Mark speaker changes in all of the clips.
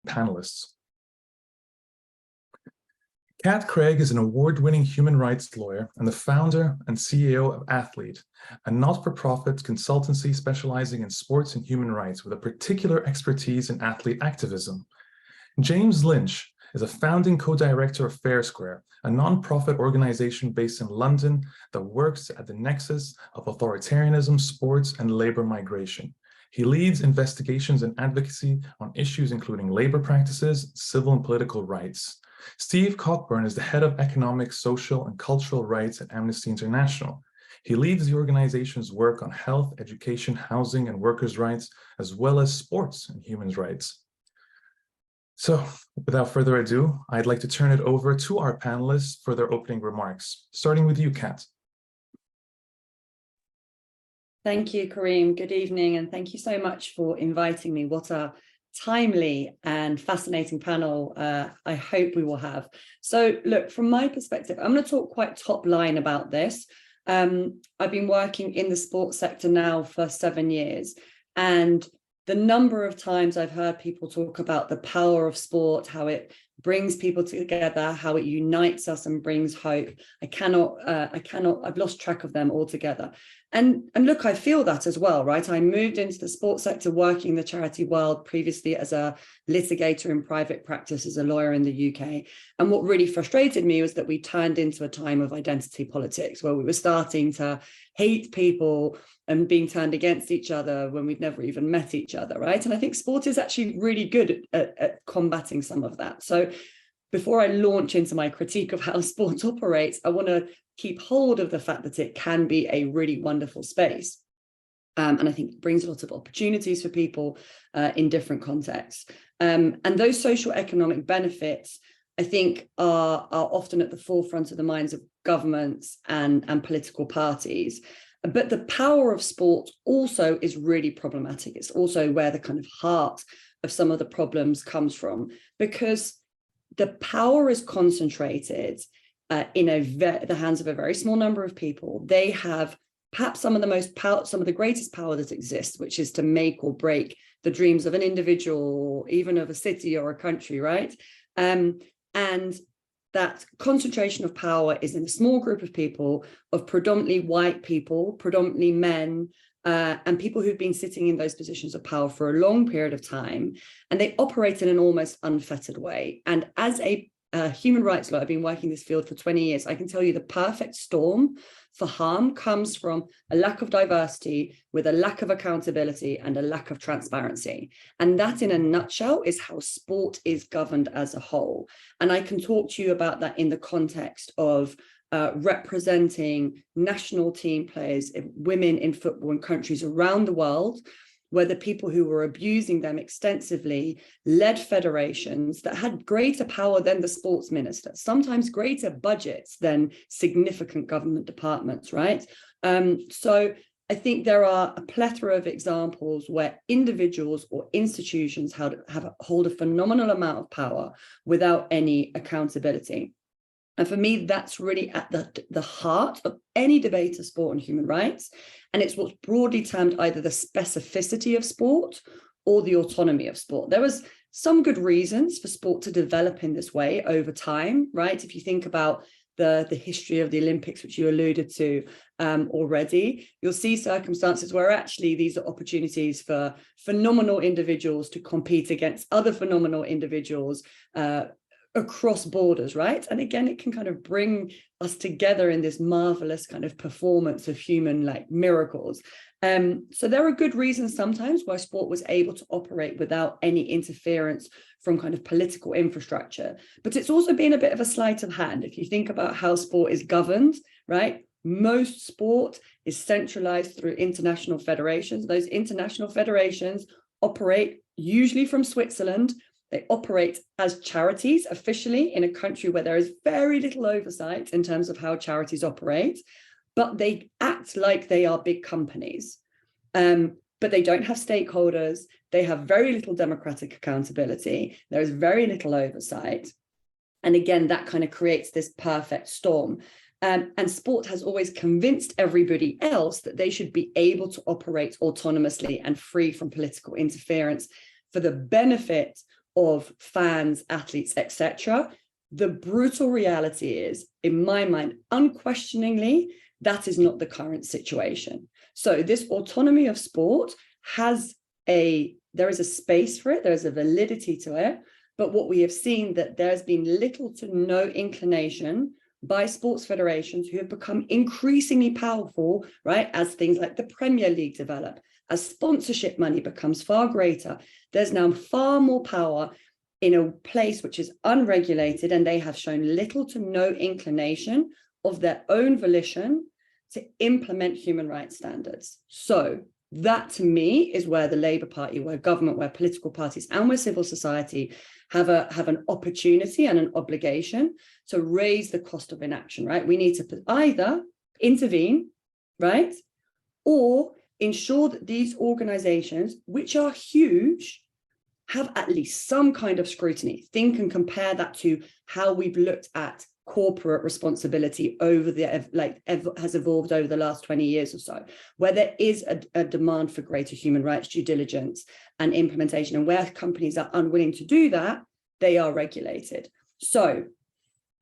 Speaker 1: panelists. Kat Craig is an award-winning human rights lawyer and the founder and CEO of Athlead, a not-for-profit consultancy specializing in sports and human rights with a particular expertise in athlete activism. James Lynch is a founding co-director of Fair Square, a non-profit organization based in London that works at the nexus of authoritarianism, sports, and labor migration. He leads investigations and advocacy on issues including labor practices, civil and political rights. Steve Cockburn is the head of economic, social, and cultural rights at Amnesty International. He leads the organization's work on health, education, housing, and workers' rights, as well as sports and human rights. So, without further ado, I'd like to turn it over to our panelists for their opening remarks, starting with you, Kat.
Speaker 2: Thank you, Karim. Good evening, and thank you so much for inviting me. What a timely and fascinating panel I hope we will have. So, look, from my perspective, I'm going to talk quite top line about this. I've been working in the sports sector now for 7 years, and the number of times I've heard people talk about the power of sport, how it brings people together, how it unites us and brings hope. I've lost track of them altogether. And look, I feel that as well, right? I moved into the sports sector working in the charity world previously as a litigator in private practice as a lawyer in the UK. And what really frustrated me was that we turned into a time of identity politics where we were starting to hate people and being turned against each other when we'd never even met each other, right? And I think sport is actually really good at combating some of that. So before I launch into my critique of how sport operates, I want to keep hold of the fact that it can be a really wonderful space. And I think it brings a lot of opportunities for people in different contexts. And those social economic benefits, I think, are often at the forefront of the minds of governments and political parties. But the power of sport also is really problematic. It's also where the kind of heart of some of the problems comes from, because the power is concentrated in the hands of a very small number of people. They have perhaps some of the greatest power that exists, which is to make or break the dreams of an individual, or even of a city or a country, right? And that concentration of power is in a small group of people, of predominantly white people, predominantly men, and people who've been sitting in those positions of power for a long period of time, and they operate in an almost unfettered way. And as a human rights lawyer, I've been working in this field for 20 years, I can tell you the perfect storm for harm comes from a lack of diversity with a lack of accountability and a lack of transparency. And that, in a nutshell, is how sport is governed as a whole. And I can talk to you about that in the context of representing national team players, women in football in countries around the world, where the people who were abusing them extensively led federations that had greater power than the sports minister, sometimes greater budgets than significant government departments, right? So I think there are a plethora of examples where individuals or institutions hold a phenomenal amount of power without any accountability. And for me, that's really at the heart of any debate of sport and human rights. And it's what's broadly termed either the specificity of sport or the autonomy of sport. There was some good reasons for sport to develop in this way over time, right? If you think about the history of the Olympics, which you alluded to already, you'll see circumstances where actually these are opportunities for phenomenal individuals to compete against other phenomenal individuals across borders, right? And again, it can kind of bring us together in this marvelous kind of performance of human miracles. So there are good reasons sometimes why sport was able to operate without any interference from kind of political infrastructure. But it's also been a bit of a sleight of hand. If you think about how sport is governed, right? Most sport is centralized through international federations. Those international federations operate usually from Switzerland. They operate as charities officially in a country where there is very little oversight in terms of how charities operate, but they act like they are big companies. But they don't have stakeholders. They have very little democratic accountability. There is very little oversight. And again, that kind of creates this perfect storm. And sport has always convinced everybody else that they should be able to operate autonomously and free from political interference for the benefit of fans, athletes, etc. The brutal reality is, in my mind, unquestioningly, that is not the current situation. So this autonomy of sport there is a space for it, there is a validity to it, but what we have seen that there's been little to no inclination by sports federations who have become increasingly powerful, right, as things like the Premier League develop, as sponsorship money becomes far greater. There's now far more power in a place which is unregulated, and they have shown little to no inclination of their own volition to implement human rights standards. So that, to me, is where the Labour Party, where government, where political parties, and where civil society have an opportunity and an obligation to raise the cost of inaction, right? We need to either intervene, right, or ensure that these organizations, which are huge, have at least some kind of scrutiny. Think and compare that to how we've looked at corporate responsibility over has evolved over the last 20 years or so, where there is a demand for greater human rights due diligence and implementation, and where companies are unwilling to do that, they are regulated. So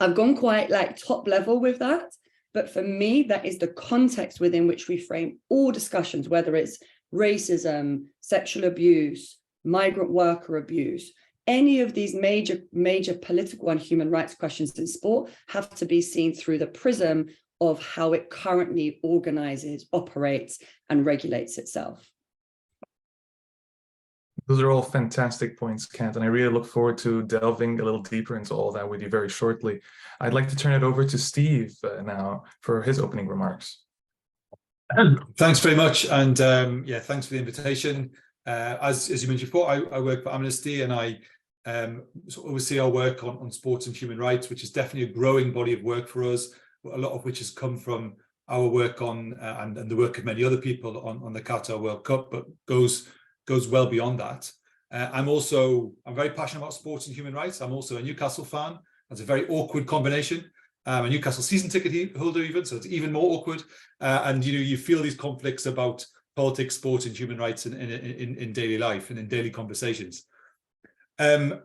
Speaker 2: I've gone quite top level with that, but for me, that is the context within which we frame all discussions, whether it's racism, sexual abuse, migrant worker abuse. Any of these major political and human rights questions in sport have to be seen through the prism of how it currently organizes, operates, and regulates itself.
Speaker 1: Those are all fantastic points, Kent, and I really look forward to delving a little deeper into all that with you very shortly. I'd like to turn it over to Steve now for his opening remarks.
Speaker 3: Thanks very much, and yeah, thanks for the invitation. As you mentioned before, I work for Amnesty, and I oversee our work on sports and human rights, which is definitely a growing body of work for us, a lot of which has come from our work on and the work of many other people on the Qatar World Cup, but goes well beyond that. I'm very passionate about sports and human rights. I'm also a Newcastle fan. That's a very awkward combination. I'm a Newcastle season ticket holder even, so it's even more awkward. And you feel these conflicts about politics, sport, and human rights in daily life and in daily conversations. A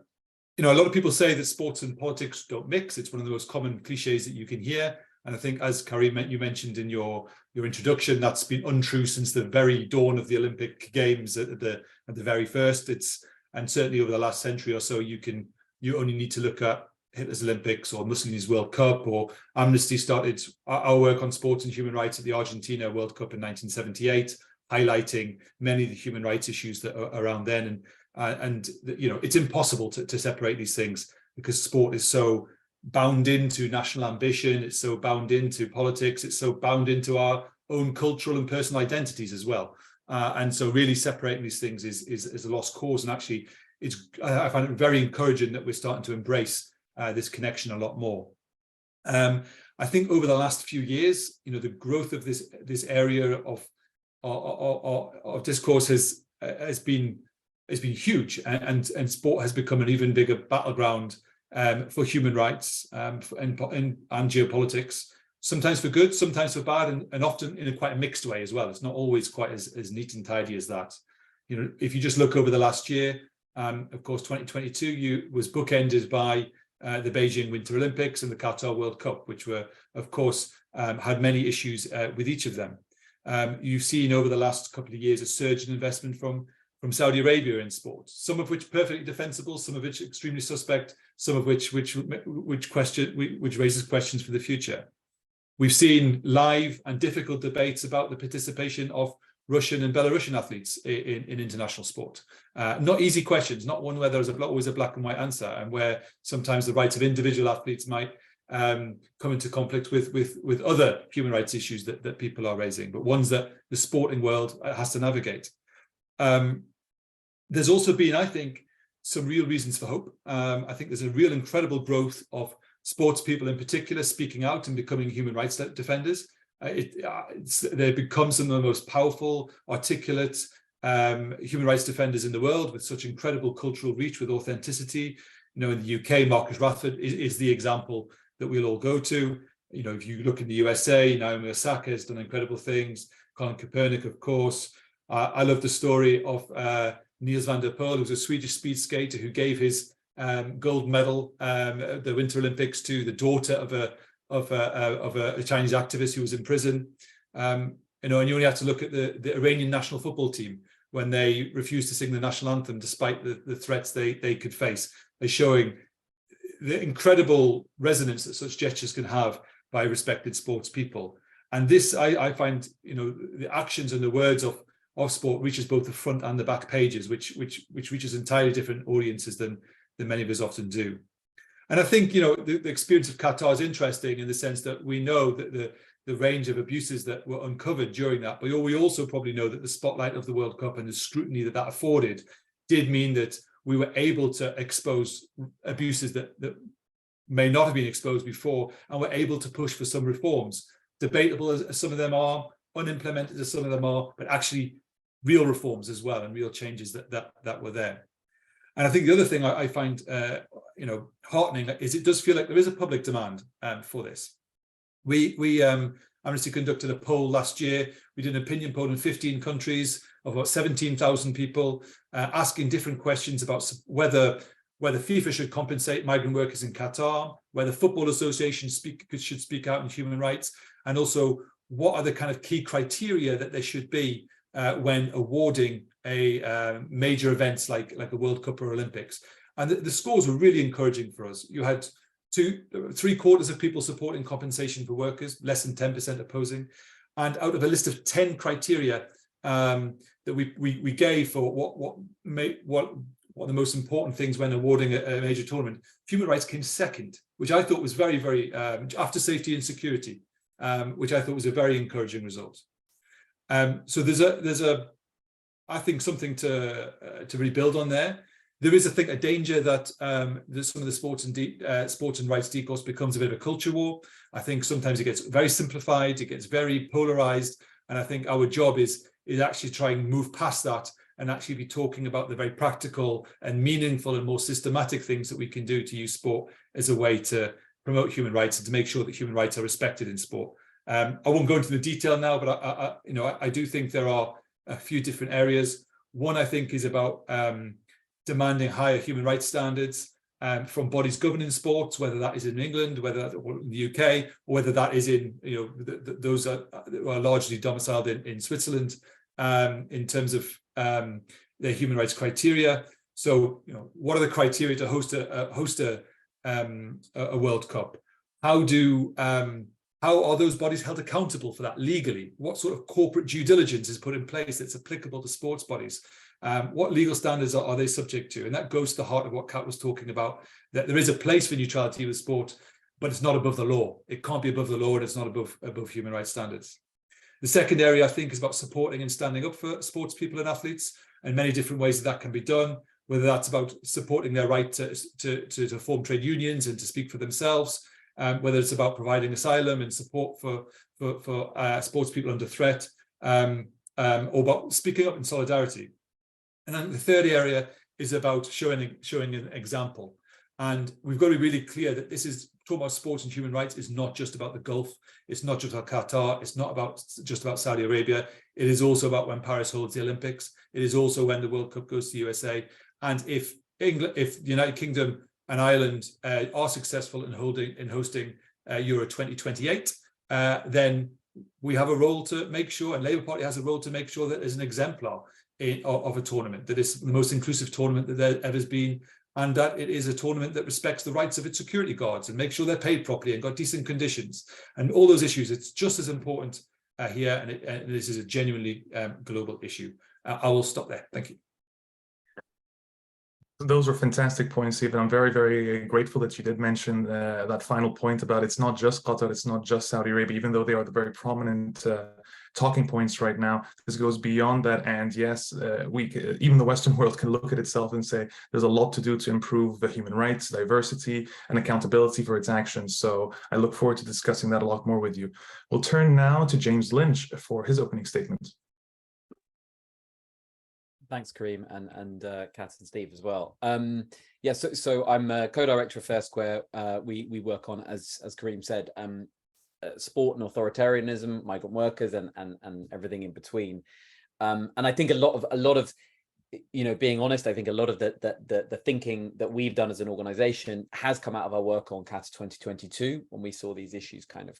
Speaker 3: lot of people say that sports and politics don't mix. It's one of the most common cliches that you can hear. And I think, as Karim, you mentioned in your introduction, that's been untrue since the very dawn of the Olympic Games at the very first. And certainly over the last century or so, you only need to look at Hitler's Olympics or Mussolini's World Cup, or Amnesty started our work on sports and human rights at the Argentina World Cup in 1978, highlighting many of the human rights issues that are around then. And it's impossible to separate these things, because sport is so bound into national ambition, it's so bound into politics, it's so bound into our own cultural and personal identities as well. And so really separating these things is a lost cause. And actually, I find it very encouraging that we're starting to embrace this connection a lot more. I think over the last few years, the growth of this area of discourse has been huge, and sport has become an even bigger battleground for human rights and geopolitics, sometimes for good, sometimes for bad, and often in quite a mixed way as well. It's not always quite as neat and tidy as that. If you just look over the last year, of course, 2022 was bookended by the Beijing Winter Olympics and the Qatar World Cup, which were, of course, had many issues with each of them. You've seen over the last couple of years a surge in investment from Saudi Arabia in sport, some of which perfectly defensible, some of which extremely suspect, some of which raises questions for the future. We've seen live and difficult debates about the participation of Russian and Belarusian athletes in international sport. Not easy questions, not one where there's always a black and white answer, and where sometimes the rights of individual athletes might come into conflict with other human rights issues that people are raising, but ones that the sporting world has to navigate. There's also been, I think, some real reasons for hope. I think there's a real incredible growth of sports people in particular speaking out and becoming human rights defenders. They've become some of the most powerful, articulate human rights defenders in the world, with such incredible cultural reach, with authenticity. In the UK, Marcus Rashford is the example that we'll all go to. If you look in the USA, Naomi Osaka has done incredible things. Colin Kaepernick, of course. I love the story of Niels van der Poel, who's a Swedish speed skater who gave his gold medal at the Winter Olympics to the daughter of a Chinese activist who was in prison. And you only have to look at the Iranian national football team when they refused to sing the national anthem despite the threats they could face. They're showing the incredible resonance that such gestures can have by respected sports people. And this, I find, the actions and the words of sport reaches both the front and the back pages, which reaches entirely different audiences than many of us often do. And I think, the experience of Qatar is interesting in the sense that we know that the range of abuses that were uncovered during that, but we also probably know that the spotlight of the World Cup and the scrutiny that afforded did mean that we were able to expose abuses that may not have been exposed before, and were able to push for some reforms, debatable as some of them are, unimplemented as some of them are, but actually real reforms as well, and real changes that were there. And I think the other thing I find heartening is it does feel like there is a public demand for this. We Amnesty conducted a poll last year. We did an opinion poll in 15 countries of about 17,000 people, asking different questions about whether FIFA should compensate migrant workers in Qatar, whether football associations should speak out in human rights, and also what are the kind of key criteria that there should be when awarding major events like a World Cup or Olympics. And the scores were really encouraging for us. You had 3/4 of people supporting compensation for workers, less than 10% opposing. And out of a list of 10 criteria that we gave for what the most important things when awarding a major tournament, human rights came second, which I thought was very, very, after safety and security, which I thought was a very encouraging result. So there's I think something to really build on there. There is, I think, a danger that some of the sports and rights discourse becomes a bit of a culture war. I think sometimes it gets very simplified, it gets very polarized, and I think our job is actually try and move past that and actually be talking about the very practical and meaningful and more systematic things that we can do to use sport as a way to promote human rights and to make sure that human rights are respected in sport. I won't go into the detail now, but I do think there are a few different areas. One, I think, is about demanding higher human rights standards from bodies governing sports, whether that is in England, whether that's in the UK, or whether that is in those are largely domiciled in Switzerland, in terms of their human rights criteria. So, what are the criteria to host a World Cup? How are those bodies held accountable for that legally? What sort of corporate due diligence is put in place that's applicable to sports bodies? What legal standards are they subject to? And that goes to the heart of what Kat was talking about, that there is a place for neutrality with sport, but it's not above the law. It can't be above the law, and it's not above human rights standards. The second area, I think, is about supporting and standing up for sports people and athletes, and many different ways that can be done, whether that's about supporting their right to form trade unions and to speak for themselves, whether it's about providing asylum and support for sports people under threat, or about speaking up in solidarity. And then the third area is about showing an example. And we've got to be really clear that this is talking about sports and human rights is not just about the Gulf. It's not just about Qatar. It's not just about Saudi Arabia. It is also about when Paris holds the Olympics. It is also when the World Cup goes to the USA. And if the United Kingdom and Ireland are successful in hosting Euro 2028, then we have a role to make sure, and Labour Party has a role to make sure that there's an exemplar of a tournament, that is the most inclusive tournament that there ever has been, and that it is a tournament that respects the rights of its security guards and makes sure they're paid properly and got decent conditions. And all those issues, it's just as important here, and this is a genuinely global issue. I will stop there. Thank you.
Speaker 1: Those were fantastic points, Stephen. I'm very, very grateful that you did mention that final point about it's not just Qatar, it's not just Saudi Arabia, even though they are the very prominent talking points right now. This goes beyond that. And yes, even the Western world can look at itself and say there's a lot to do to improve the human rights, diversity, and accountability for its actions. So I look forward to discussing that a lot more with you. We'll turn now to James Lynch for his opening statement.
Speaker 4: Thanks, Karim, and Kat and Steve as well. Yeah, so I'm a co-director of Fair Square. We work on, as Karim said, sport and authoritarianism, migrant workers, and everything in between. And I think a lot of being honest, I think a lot of the thinking that we've done as an organization has come out of our work on Qatar 2022, when we saw these issues kind of,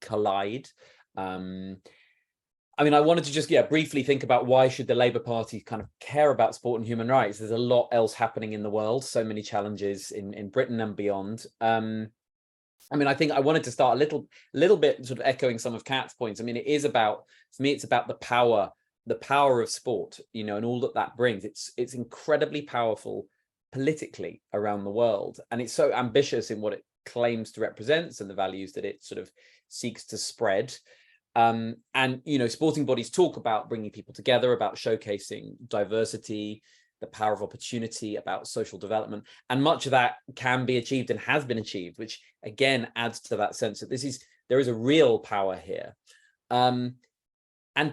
Speaker 4: collide. I mean, I wanted to just, briefly think about why should the Labour Party kind of care about sport and human rights? There's a lot else happening in the world, so many challenges in Britain and beyond. I mean, I think I wanted to start a little bit sort of echoing some of Kat's points. I mean, it is about, for me, it's about the power of sport, and all that brings. It's incredibly powerful politically around the world, and it's so ambitious in what it claims to represent and the values that it sort of seeks to spread. And sporting bodies talk about bringing people together, about showcasing diversity, the power of opportunity, about social development, and much of that can be achieved and has been achieved, which again adds to that sense that there is a real power here. And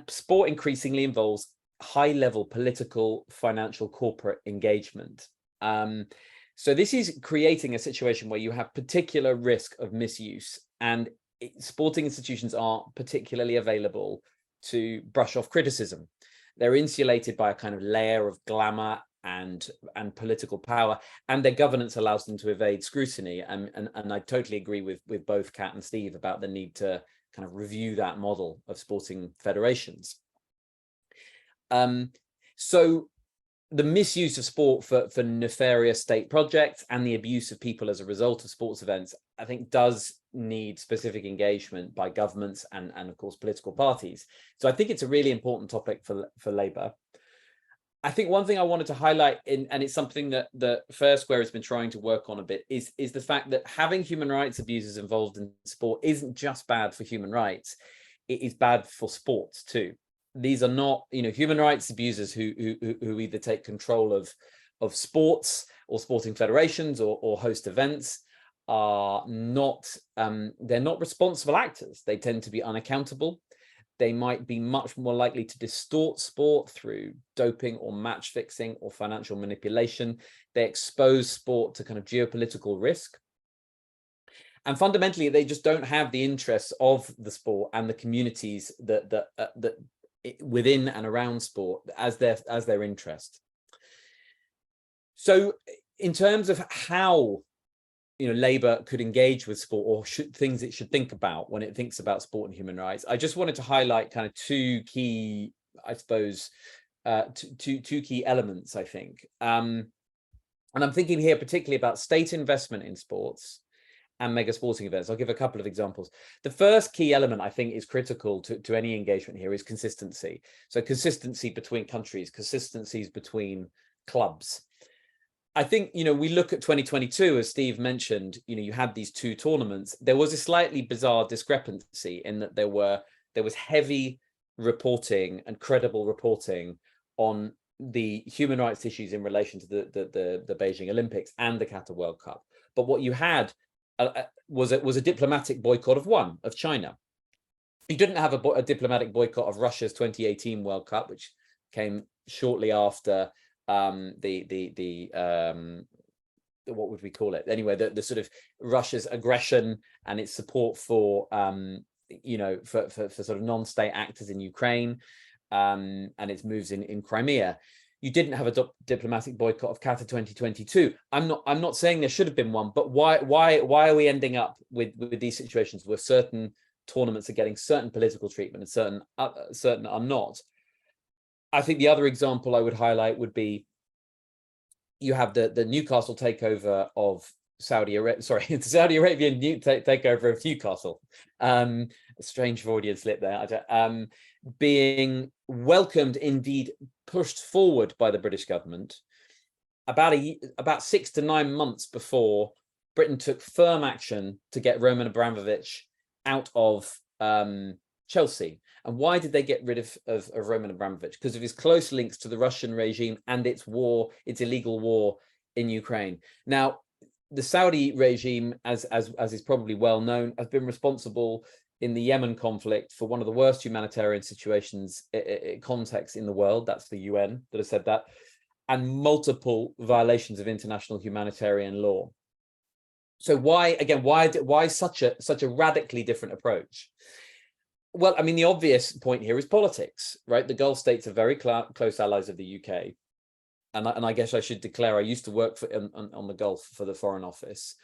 Speaker 4: sport increasingly involves high-level political, financial, corporate engagement. So this is creating a situation where you have particular risk of misuse, and sporting institutions aren't particularly available to brush off criticism. They're insulated by a kind of layer of glamour and political power, and their governance allows them to evade scrutiny. And I totally agree with both Kat and Steve about the need to kind of review that model of sporting federations. So the misuse of sport for nefarious state projects and the abuse of people as a result of sports events, I think, does need specific engagement by governments and of course political parties. So I think it's a really important topic for Labour. I think one thing I wanted to highlight, and it's something that the Fair Square has been trying to work on a bit, is the fact that having human rights abusers involved in sport isn't just bad for human rights, it is bad for sports too. These are not, human rights abusers who either take control of sports or sporting federations or host events are not, they're not responsible actors. They tend to be unaccountable. They might be much more likely to distort sport through doping or match fixing or financial manipulation. They expose sport to kind of geopolitical risk. And fundamentally, they just don't have the interests of the sport and the communities that within and around sport as their interest. So in terms of how Labour could engage with sport, or things it should think about when it thinks about sport and human rights, I just wanted to highlight kind of two key, I suppose, two key elements, I think. And I'm thinking here particularly about state investment in sports and mega sporting events. I'll give a couple of examples. The first key element I think is critical to any engagement here is consistency. So consistency between countries, consistencies between clubs. I think, we look at 2022, as Steve mentioned, you had these two tournaments. There was a slightly bizarre discrepancy in that there was heavy reporting and credible reporting on the human rights issues in relation to the Beijing Olympics and the Qatar World Cup. But what you had was a diplomatic boycott of China. You didn't have a diplomatic boycott of Russia's 2018 World Cup, which came shortly after what would we call it anyway, the sort of Russia's aggression and its support for for sort of non-state actors in Ukraine and its moves in Crimea. You didn't have a diplomatic boycott of Qatar 2022. I'm not saying there should have been one, but why are we ending up with these situations where certain tournaments are getting certain political treatment and certain are not? I think the other example I would highlight would be you have the Newcastle takeover of Saudi Arabia. Sorry, the Saudi Arabian takeover of Newcastle. A strange Freudian slip there. Being welcomed, indeed pushed forward by the British government about 6 to 9 months before Britain took firm action to get Roman Abramovich out of Chelsea. And why did they get rid of Roman Abramovich? Because of his close links to the Russian regime and its illegal war in Ukraine. Now, the Saudi regime, as is probably well known, has been responsible in the Yemen conflict for one of the worst humanitarian situations context in the world. That's the UN that has said that, and multiple violations of international humanitarian law. So why such a radically different approach? Well, I mean, the obvious point here is politics, right? The Gulf states are very close allies of the UK. And I guess I should declare I used to work on the Gulf for the Foreign Office.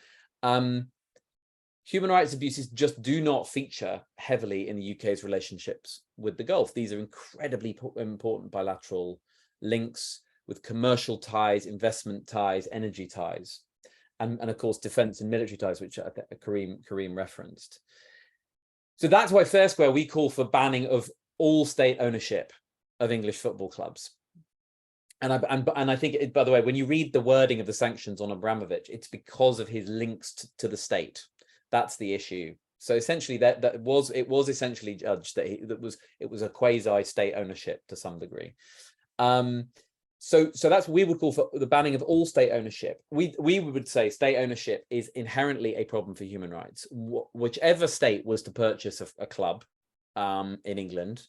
Speaker 4: Human rights abuses just do not feature heavily in the UK's relationships with the Gulf. These are incredibly important bilateral links with commercial ties, investment ties, energy ties, and of course, defense and military ties, which Karim referenced. So that's why fair square we call for banning of all state ownership of English football clubs. And I think, by the way, when you read the wording of the sanctions on Abramovich, it's because of his links to the state. That's the issue. So essentially, it was essentially judged that it was a quasi state ownership to some degree. So that's what we would call for the banning of all state ownership. We would say state ownership is inherently a problem for human rights. Whichever state was to purchase a club in England,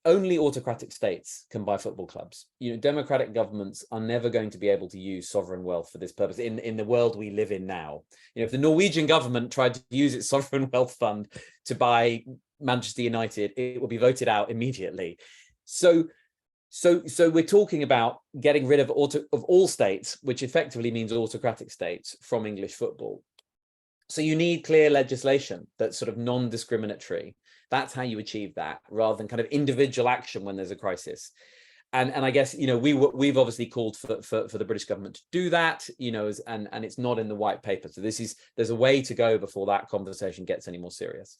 Speaker 4: only autocratic states can buy football clubs. Democratic governments are never going to be able to use sovereign wealth for this purpose in the world we live in now. If the Norwegian government tried to use its sovereign wealth fund to buy Manchester United, it would be voted out immediately. So we're talking about getting rid of all states, which effectively means autocratic states, from English football. So you need clear legislation that's sort of non-discriminatory. That's how you achieve that, rather than kind of individual action when there's a crisis. And I guess, we've obviously called for the British government to do that, and it's not in the white paper. So there's a way to go before that conversation gets any more serious.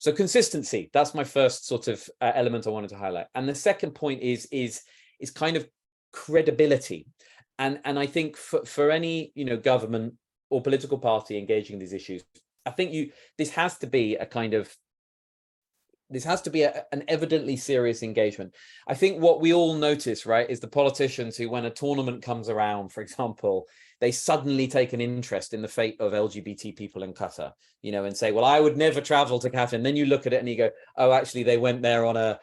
Speaker 4: So consistency, that's my first sort of element I wanted to highlight. And the second point is kind of credibility. And I think for any, government or political party engaging in these issues, I think this has to be an evidently serious engagement. I think what we all notice, right, is the politicians who, when a tournament comes around, for example, they suddenly take an interest in the fate of LGBT people in Qatar, and say, well, I would never travel to Qatar. And then you look at it and you go, oh, actually, they went there on a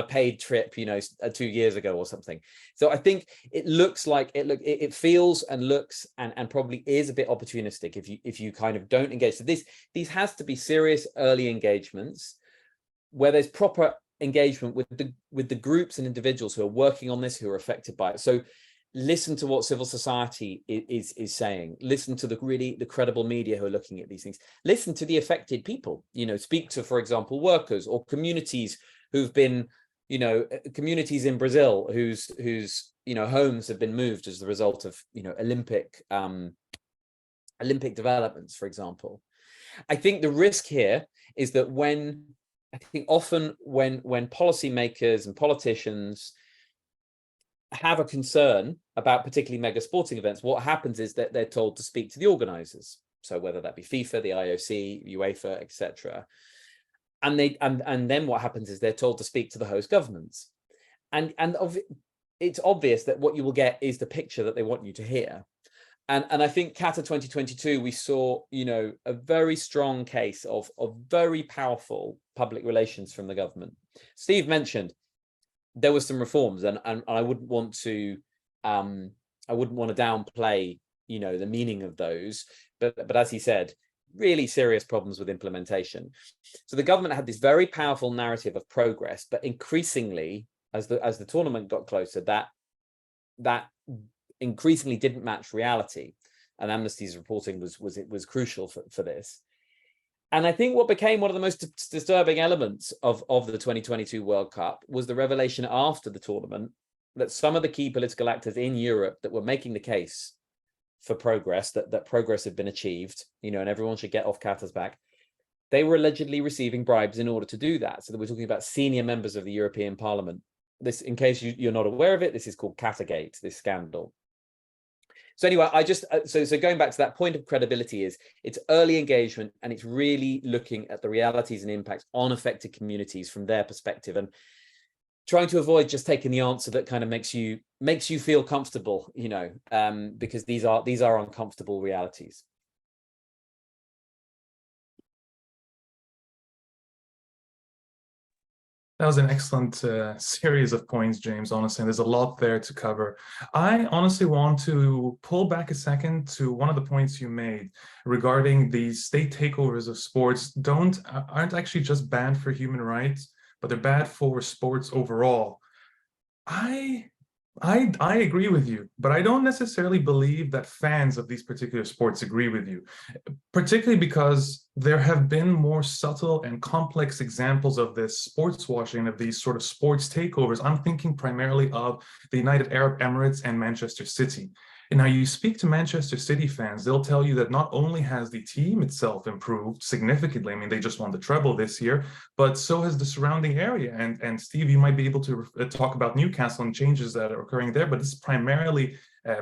Speaker 4: paid trip, 2 years ago or something. So I think it looks like it feels and looks and probably is a bit opportunistic if you kind of don't engage. So these has to be serious early engagements where there's proper engagement with the groups and individuals who are working on this, who are affected by it. So listen to what civil society is saying. Listen to the credible media who are looking at these things. Listen to the affected people. Speak to, for example, workers or communities who've been, communities in Brazil whose homes have been moved as the result of Olympic developments, for example. I think the risk here is that often when policymakers and politicians have a concern about particularly mega sporting events, what happens is that they're told to speak to the organizers. So whether that be FIFA, the IOC, UEFA, etc. And then what happens is they're told to speak to the host governments. And it's obvious that what you will get is the picture that they want you to hear. And I think Qatar 2022, we saw, a very strong case of very powerful public relations from the government. Steve mentioned there were some reforms, and I wouldn't want to downplay, the meaning of those, but as he said, really serious problems with implementation. So the government had this very powerful narrative of progress, but increasingly, as the tournament got closer, that increasingly didn't match reality, and Amnesty's reporting was crucial for this. And I think what became one of the most disturbing elements of the 2022 World Cup was the revelation after the tournament that some of the key political actors in Europe that were making the case for progress, that progress had been achieved, and everyone should get off Qatar's back, they were allegedly receiving bribes in order to do that. So we're talking about senior members of the European Parliament. This, in case you're not aware of it, this is called Qatargate, this scandal. So anyway, so going back to that point of credibility, it's early engagement, and it's really looking at the realities and impacts on affected communities from their perspective, and trying to avoid just taking the answer that kind of makes you feel comfortable, because these are uncomfortable realities.
Speaker 1: That was an excellent series of points, James, honestly, and there's a lot there to cover. I honestly want to pull back a second to one of the points you made regarding the state takeovers of sports aren't actually just bad for human rights, but they're bad for sports overall. I agree with you, but I don't necessarily believe that fans of these particular sports agree with you, particularly because there have been more subtle and complex examples of this sports washing, of these sort of sports takeovers. I'm thinking primarily of the United Arab Emirates and Manchester City. And now you speak to Manchester City fans, they'll tell you that not only has the team itself improved significantly, I mean, they just won the treble this year, but so has the surrounding area. And Steve, you might be able to talk about Newcastle and changes that are occurring there, but this is primarily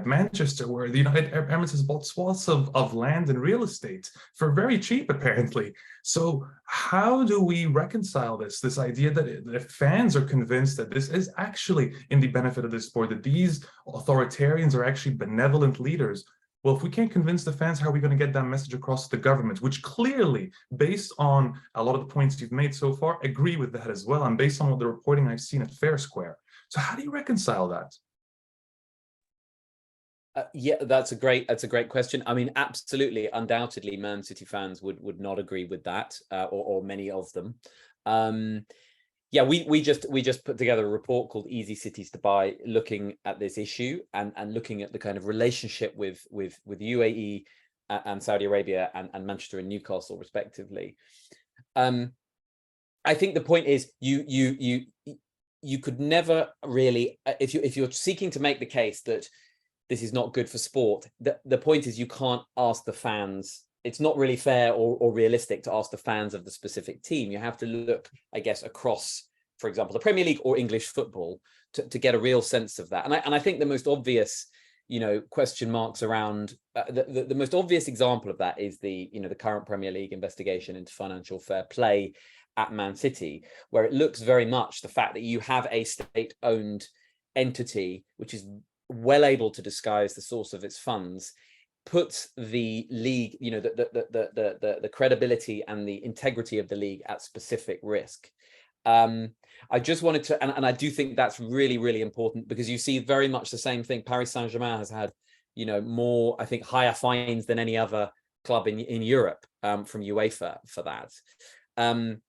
Speaker 1: Manchester, where the United Arab Emirates has bought swaths of land and real estate for very cheap, apparently. So how do we reconcile this idea that fans are convinced that this is actually in the benefit of this sport, that these authoritarians are actually benevolent leaders? Well, if we can't convince the fans, how are we going to get that message across to the government, which clearly, based on a lot of the points you've made so far, agree with that as well, and based on what the reporting I've seen at Fair Square. So how do you reconcile that?
Speaker 4: Yeah, that's a great question. I mean, absolutely, undoubtedly, Man City fans would not agree with that, or many of them. Yeah, we just put together a report called Easy Cities to Buy, looking at this issue and looking at the kind of relationship with UAE and Saudi Arabia and Manchester and Newcastle, respectively. I think the point is you could never really, if you're seeking to make the case that this is not good for sport, the point is you can't ask the fans. It's not really fair or realistic to ask the fans of the specific team. You have to look, I guess, across, for example, the Premier League or English football to get a real sense of that. And I think the most obvious, question marks around the most obvious example of that is the current Premier League investigation into financial fair play at Man City, where it looks very much the fact that you have a state-owned entity which is well able to disguise the source of its funds, puts the league, the credibility and the integrity of the league at specific risk. I just wanted to, and I do think that's really, really important, because you see very much the same thing. Paris Saint-Germain has had, more, I think, higher fines than any other club in Europe from UEFA for that.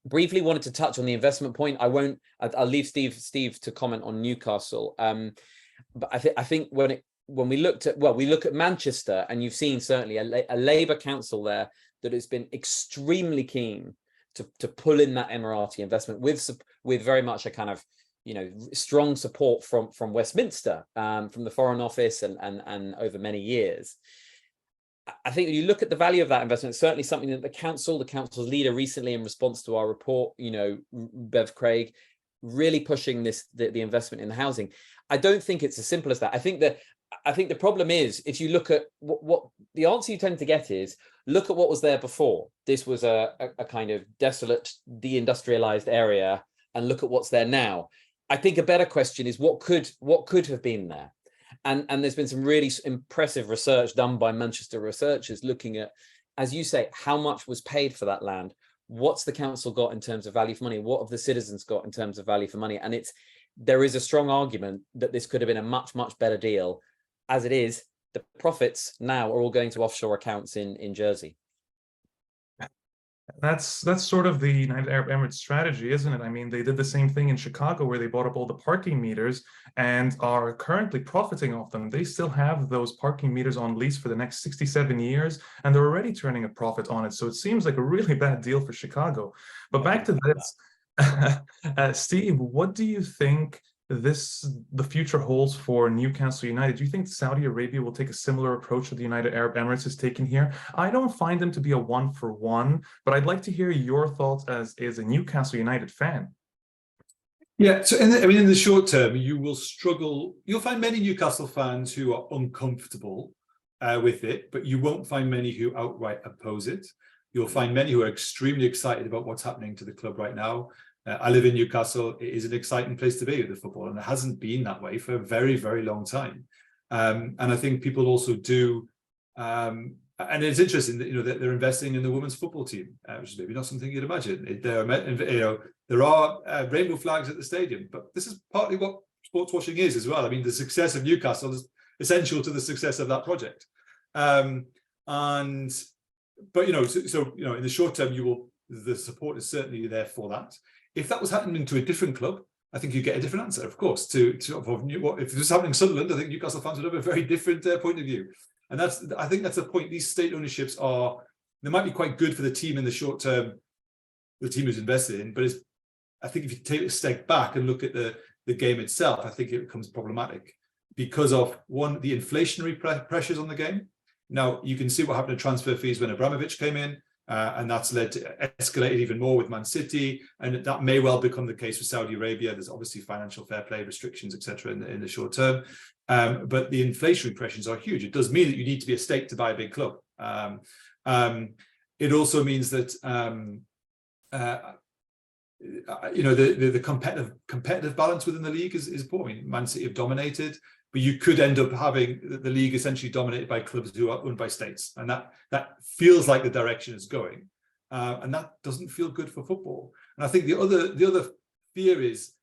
Speaker 4: Briefly wanted to touch on the investment point. I'll leave Steve to comment on Newcastle. But I think when we look at Manchester, and you've seen certainly a Labour council there that has been extremely keen to pull in that Emirati investment with very much a kind of strong support from Westminster, from the Foreign Office and over many years. I think when you look at the value of that investment, it's certainly something that the council's leader recently, in response to our report, Bev Craig, really pushing the investment in the housing. I don't think it's as simple as that. I think the problem is, if you look at what the answer you tend to get is, look at what was there before. This was a kind of desolate, deindustrialized area, and look at what's there now. I think a better question is what could have been there. And there's been some really impressive research done by Manchester researchers looking at, as you say, how much was paid for that land. What's the council got in terms of value for money? What have the citizens got in terms of value for money? And there is a strong argument that this could have been a much, much better deal. As it is, the profits now are all going to offshore accounts in Jersey.
Speaker 1: That's sort of the United Arab Emirates strategy, isn't it? I mean, they did the same thing in Chicago, where they bought up all the parking meters and are currently profiting off them. They still have those parking meters on lease for the next 67 years, and they're already turning a profit on it. So it seems like a really bad deal for Chicago. But back to this, Steve, what do you think the future holds for Newcastle United? Do you think Saudi Arabia will take a similar approach that the United Arab Emirates has taken here? I don't find them to be a one-for-one, but I'd like to hear your thoughts as a Newcastle United fan.
Speaker 3: Yeah, so in the short term, you will struggle. You'll find many Newcastle fans who are uncomfortable with it, but you won't find many who outright oppose it. You'll find many who are extremely excited about what's happening to the club right now. I live in Newcastle. It is an exciting place to be with the football, and it hasn't been that way for a very, very long time. And I think people also do And it's interesting that, you know, that they're investing in the women's football team, which is maybe not something you'd imagine. There are rainbow flags at the stadium, but this is partly what sports washing is as well. I mean, the success of Newcastle is essential to the success of that project. But you know, so you know, in the short term, the support is certainly there for that. If that was happening to a different club, I think you get a different answer, of course. If this was happening in Sunderland, I think Newcastle fans would have a very different point of view. And I think that's the point. These state ownerships they might be quite good for the team in the short term, the team who's invested in, but I think if you take a step back and look at the game itself, I think it becomes problematic because of, one, the inflationary pressures on the game. Now, you can see what happened to transfer fees when Abramovich came in, and that's led to escalated even more with Man City, and that may well become the case with Saudi Arabia. There's obviously financial fair play restrictions, etc., in the short term, but the inflationary pressures are huge. It does mean that you need to be a state to buy a big club. It also means that you know, the competitive balance within the league is poor. I mean, Man City have dominated, but you could end up having the league essentially dominated by clubs who are owned by states, and that feels like the direction it's going, and that doesn't feel good for football. And I think the other fear is,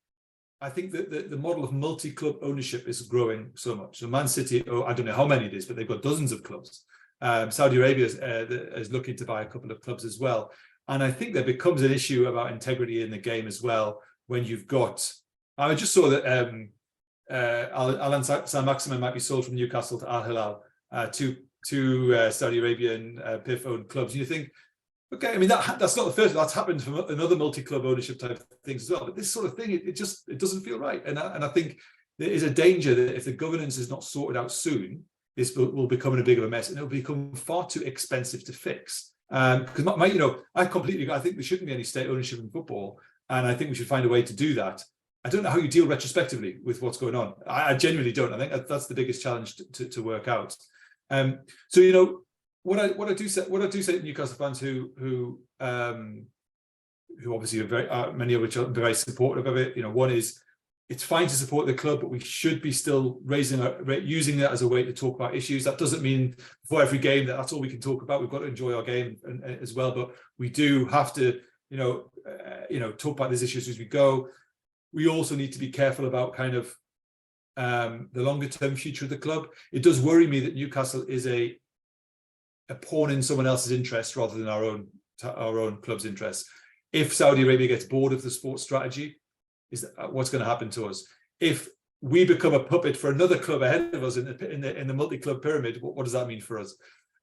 Speaker 3: I think that the model of multi-club ownership is growing so much. So Man City, I don't know how many it is, but they've got dozens of clubs. Saudi Arabia is looking to buy a couple of clubs as well. And I think there becomes an issue about integrity in the game as well when you've got. I just saw that Al Saint-Maximin might be sold from Newcastle to Al Hilal, two Saudi Arabian PIF-owned clubs. And you think, okay, I mean that's not the first. That's happened for another multi-club ownership type of things as well. But this sort of thing, it doesn't feel right. And I think there is a danger that if the governance is not sorted out soon, this will become a big of a mess, and it'll become far too expensive to fix. Because you know, I completely agree. I think there shouldn't be any state ownership in football, and I think we should find a way to do that. I don't know how you deal retrospectively with what's going on. I genuinely don't. I think that's the biggest challenge to work out. So you know, what I do say to Newcastle fans who obviously are many of which are very supportive of it. You know, one is, it's fine to support the club, but we should be still using that as a way to talk about issues. That doesn't mean for every game that's all we can talk about. We've got to enjoy our game as well, but we do have to, talk about these issues as we go. We also need to be careful about kind of the longer term future of the club. It does worry me that Newcastle is a pawn in someone else's interest rather than our own club's interests. If Saudi Arabia gets bored of the sports strategy, what's going to happen to us? If we become a puppet for another club ahead of us in the multi-club pyramid, what does that mean for us?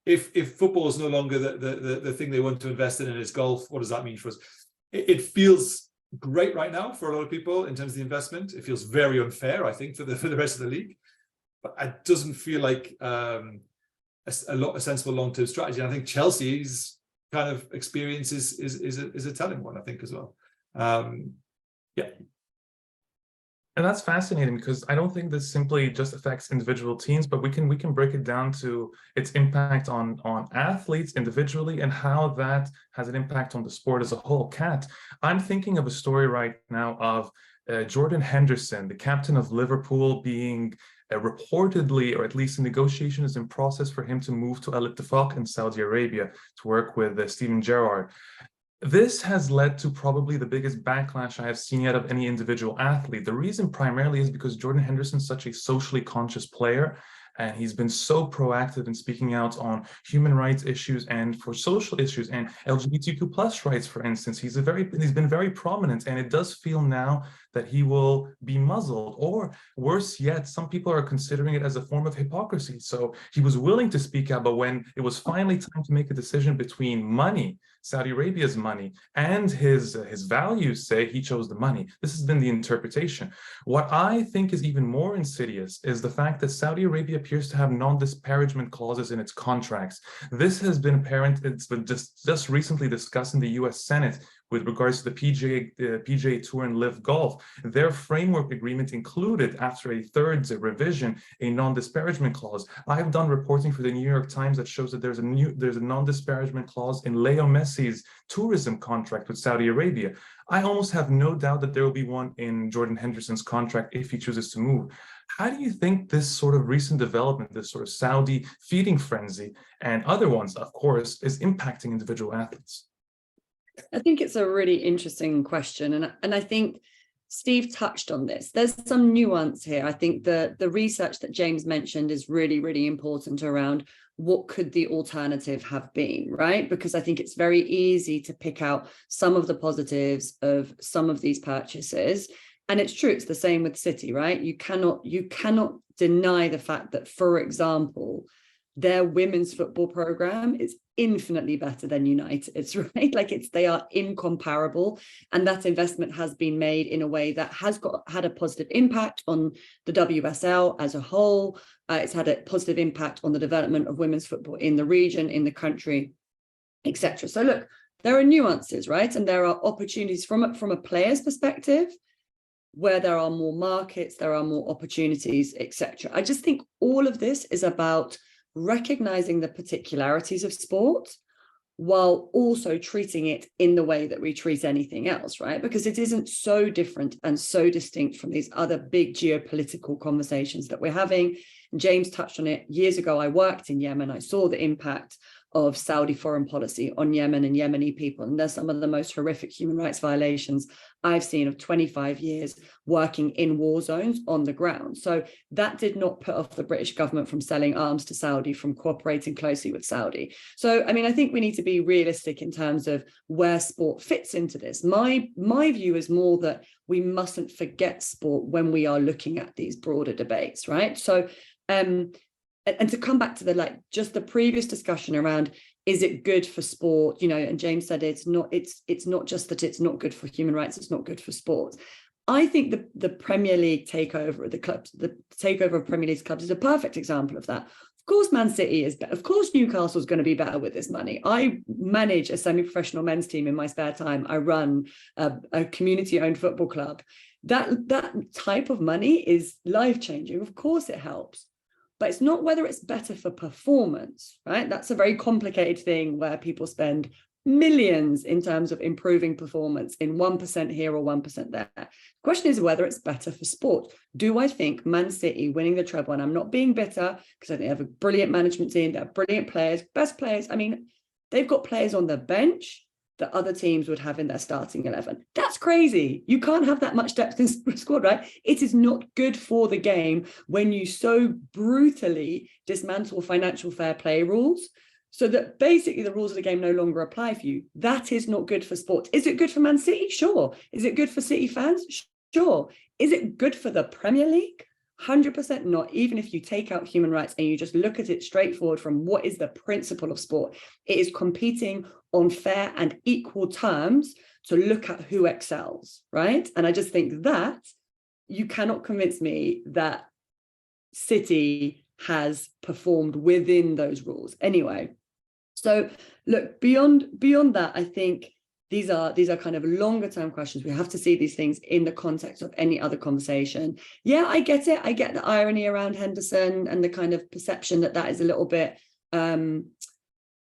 Speaker 3: If football is no longer the thing they want to invest in, and it's golf, what does that mean for us? It feels great right now for a lot of people in terms of the investment. It feels very unfair, I think, for the rest of the league, but it doesn't feel like a sensible long-term strategy. And I think Chelsea's kind of experience is a telling one, I think, as well. Yeah.
Speaker 1: And that's fascinating, because I don't think this simply just affects individual teams, but we can break it down to its impact on athletes individually and how that has an impact on the sport as a whole. Kat, I'm thinking of a story right now of Jordan Henderson, the captain of Liverpool, being reportedly, or at least a negotiation is in process for him to move to Al Ittifaq in Saudi Arabia to work with Steven Gerrard. This has led to probably the biggest backlash I have seen yet of any individual athlete. The reason primarily is because Jordan Henderson is such a socially conscious player, and he's been so proactive in speaking out on human rights issues and for social issues and LGBTQ plus rights, for instance. He's been very prominent, and it does feel now that he will be muzzled, or worse yet, some people are considering it as a form of hypocrisy. So he was willing to speak out, but when it was finally time to make a decision between money, Saudi Arabia's money, and his values, say, he chose the money. This has been the interpretation. What I think is even more insidious is the fact that Saudi Arabia appears to have non-disparagement clauses in its contracts. This has been apparent. It's been just recently discussed in the US Senate with regards to the PGA Tour and Live Golf. Their framework agreement included, after a third revision, a non-disparagement clause. I've done reporting for the New York Times that shows that there's a non-disparagement clause in Leo Messi's tourism contract with Saudi Arabia. I almost have no doubt that there will be one in Jordan Henderson's contract if he chooses to move. How do you think this sort of recent development, this sort of Saudi feeding frenzy and other ones, of course, is impacting individual athletes?
Speaker 2: I think it's a really interesting question. And I think Steve touched on this. There's some nuance here. I think the research that James mentioned is really, really important around what could the alternative have been, right? Because I think it's very easy to pick out some of the positives of some of these purchases. And it's true, it's the same with City, right? You cannot deny the fact that, for example, their women's football program is infinitely better than United's, right? Like they are incomparable. And that investment has been made in a way that has had a positive impact on the WSL as a whole. It's had a positive impact on the development of women's football in the region, in the country, etc. So look, there are nuances, right? And there are opportunities from a player's perspective, where there are more markets, there are more opportunities, etc. I just think all of this is about recognizing the particularities of sport while also treating it in the way that we treat anything else, right? Because it isn't so different and so distinct from these other big geopolitical conversations that we're having. James touched on it. Years ago, I worked in Yemen. I saw the impact of Saudi foreign policy on Yemen and Yemeni people. And there's some of the most horrific human rights violations I've seen of 25 years working in war zones on the ground. So that did not put off the British government from selling arms to Saudi, from cooperating closely with Saudi. So, I mean, I think we need to be realistic in terms of where sport fits into this. My view is more that we mustn't forget sport when we are looking at these broader debates, right? So, and to come back to just the previous discussion around, is it good for sport? You know, and James said it's not just that it's not good for human rights, it's not good for sport. I think the Premier League takeover of the clubs, the takeover of Premier League clubs is a perfect example of that. Of course, Man City is better. Of course, Newcastle's going to be better with this money. I manage a semi-professional men's team in my spare time. I run a community-owned football club. That type of money is life-changing. Of course, it helps. But it's not whether it's better for performance, right? That's a very complicated thing where people spend millions in terms of improving performance in 1% here or 1% there. The question is whether it's better for sport. Do I think Man City winning the treble, and I'm not being bitter because I think they have a brilliant management team, they have brilliant players, best players. I mean, they've got players on the bench that other teams would have in their starting 11. That's crazy. You can't have that much depth in the squad, right? It is not good for the game when you so brutally dismantle financial fair play rules so that basically the rules of the game no longer apply for you. That is not good for sport. Is it good for Man City? Sure. Is it good for City fans? Sure. Is it good for the Premier League? 100% not. Even if you take out human rights and you just look at it straightforward from what is the principle of sport, it is competing on fair and equal terms to look at who excels, right? And I just think that you cannot convince me that City has performed within those rules anyway. So look, beyond that, I think these are kind of longer term questions. We have to see these things in the context of any other conversation. Yeah, I get it. I get the irony around Henderson and the kind of perception that is a little bit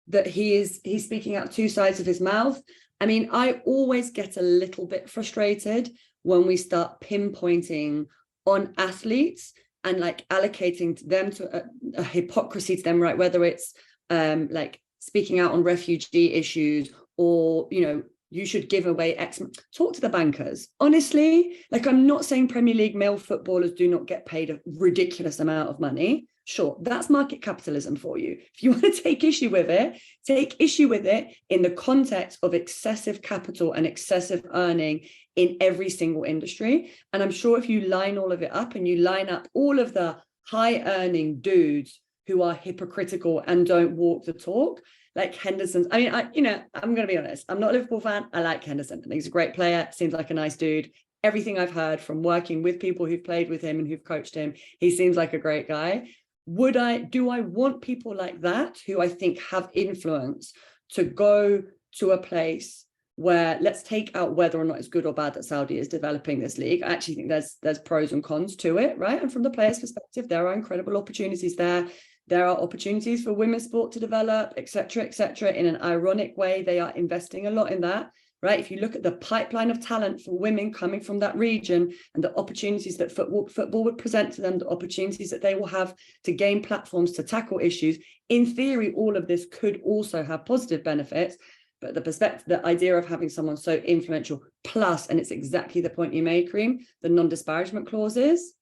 Speaker 2: that he's speaking out two sides of his mouth. I mean, I always get a little bit frustrated when we start pinpointing on athletes and like allocating them to a hypocrisy to them, right? Whether it's like speaking out on refugee issues, or, you know, you should give away X. Talk to the bankers. Honestly, like, I'm not saying Premier League male footballers do not get paid a ridiculous amount of money. Sure, that's market capitalism for you. If you want to take issue with it, take issue with it in the context of excessive capital and excessive earning in every single industry. And I'm sure if you line all of it up and you line up all of the high earning dudes who are hypocritical and don't walk the talk, like Henderson's. I mean, I'm going to be honest. I'm not a Liverpool fan. I like Henderson. I think he's a great player. Seems like a nice dude. Everything I've heard from working with people who've played with him and who've coached him, he seems like a great guy. Do I want people like that who I think have influence to go to a place where, let's take out whether or not it's good or bad that Saudi is developing this league. I actually think there's pros and cons to it, right? And from the players' perspective, there are incredible opportunities there. There are opportunities for women's sport to develop, et cetera, in an ironic way. They are investing a lot in that. right? If you look at the pipeline of talent for women coming from that region and the opportunities that football would present to them, the opportunities that they will have to gain platforms to tackle issues, in theory, all of this could also have positive benefits. But the perspective, the idea of having someone so influential, plus, and it's exactly the point you made, Karim, the non-disparagement clauses,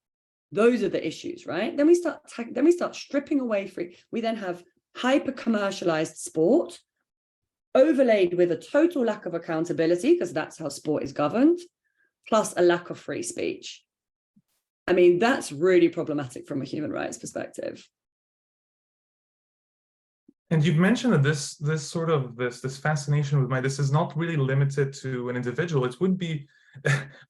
Speaker 2: those are the issues, right? Then we start stripping away free. We then have hyper commercialized sport, overlaid with a total lack of accountability, because that's how sport is governed, plus a lack of free speech. I mean, that's really problematic from a human rights perspective.
Speaker 1: And you've mentioned that this fascination with this is not really limited to an individual. It would be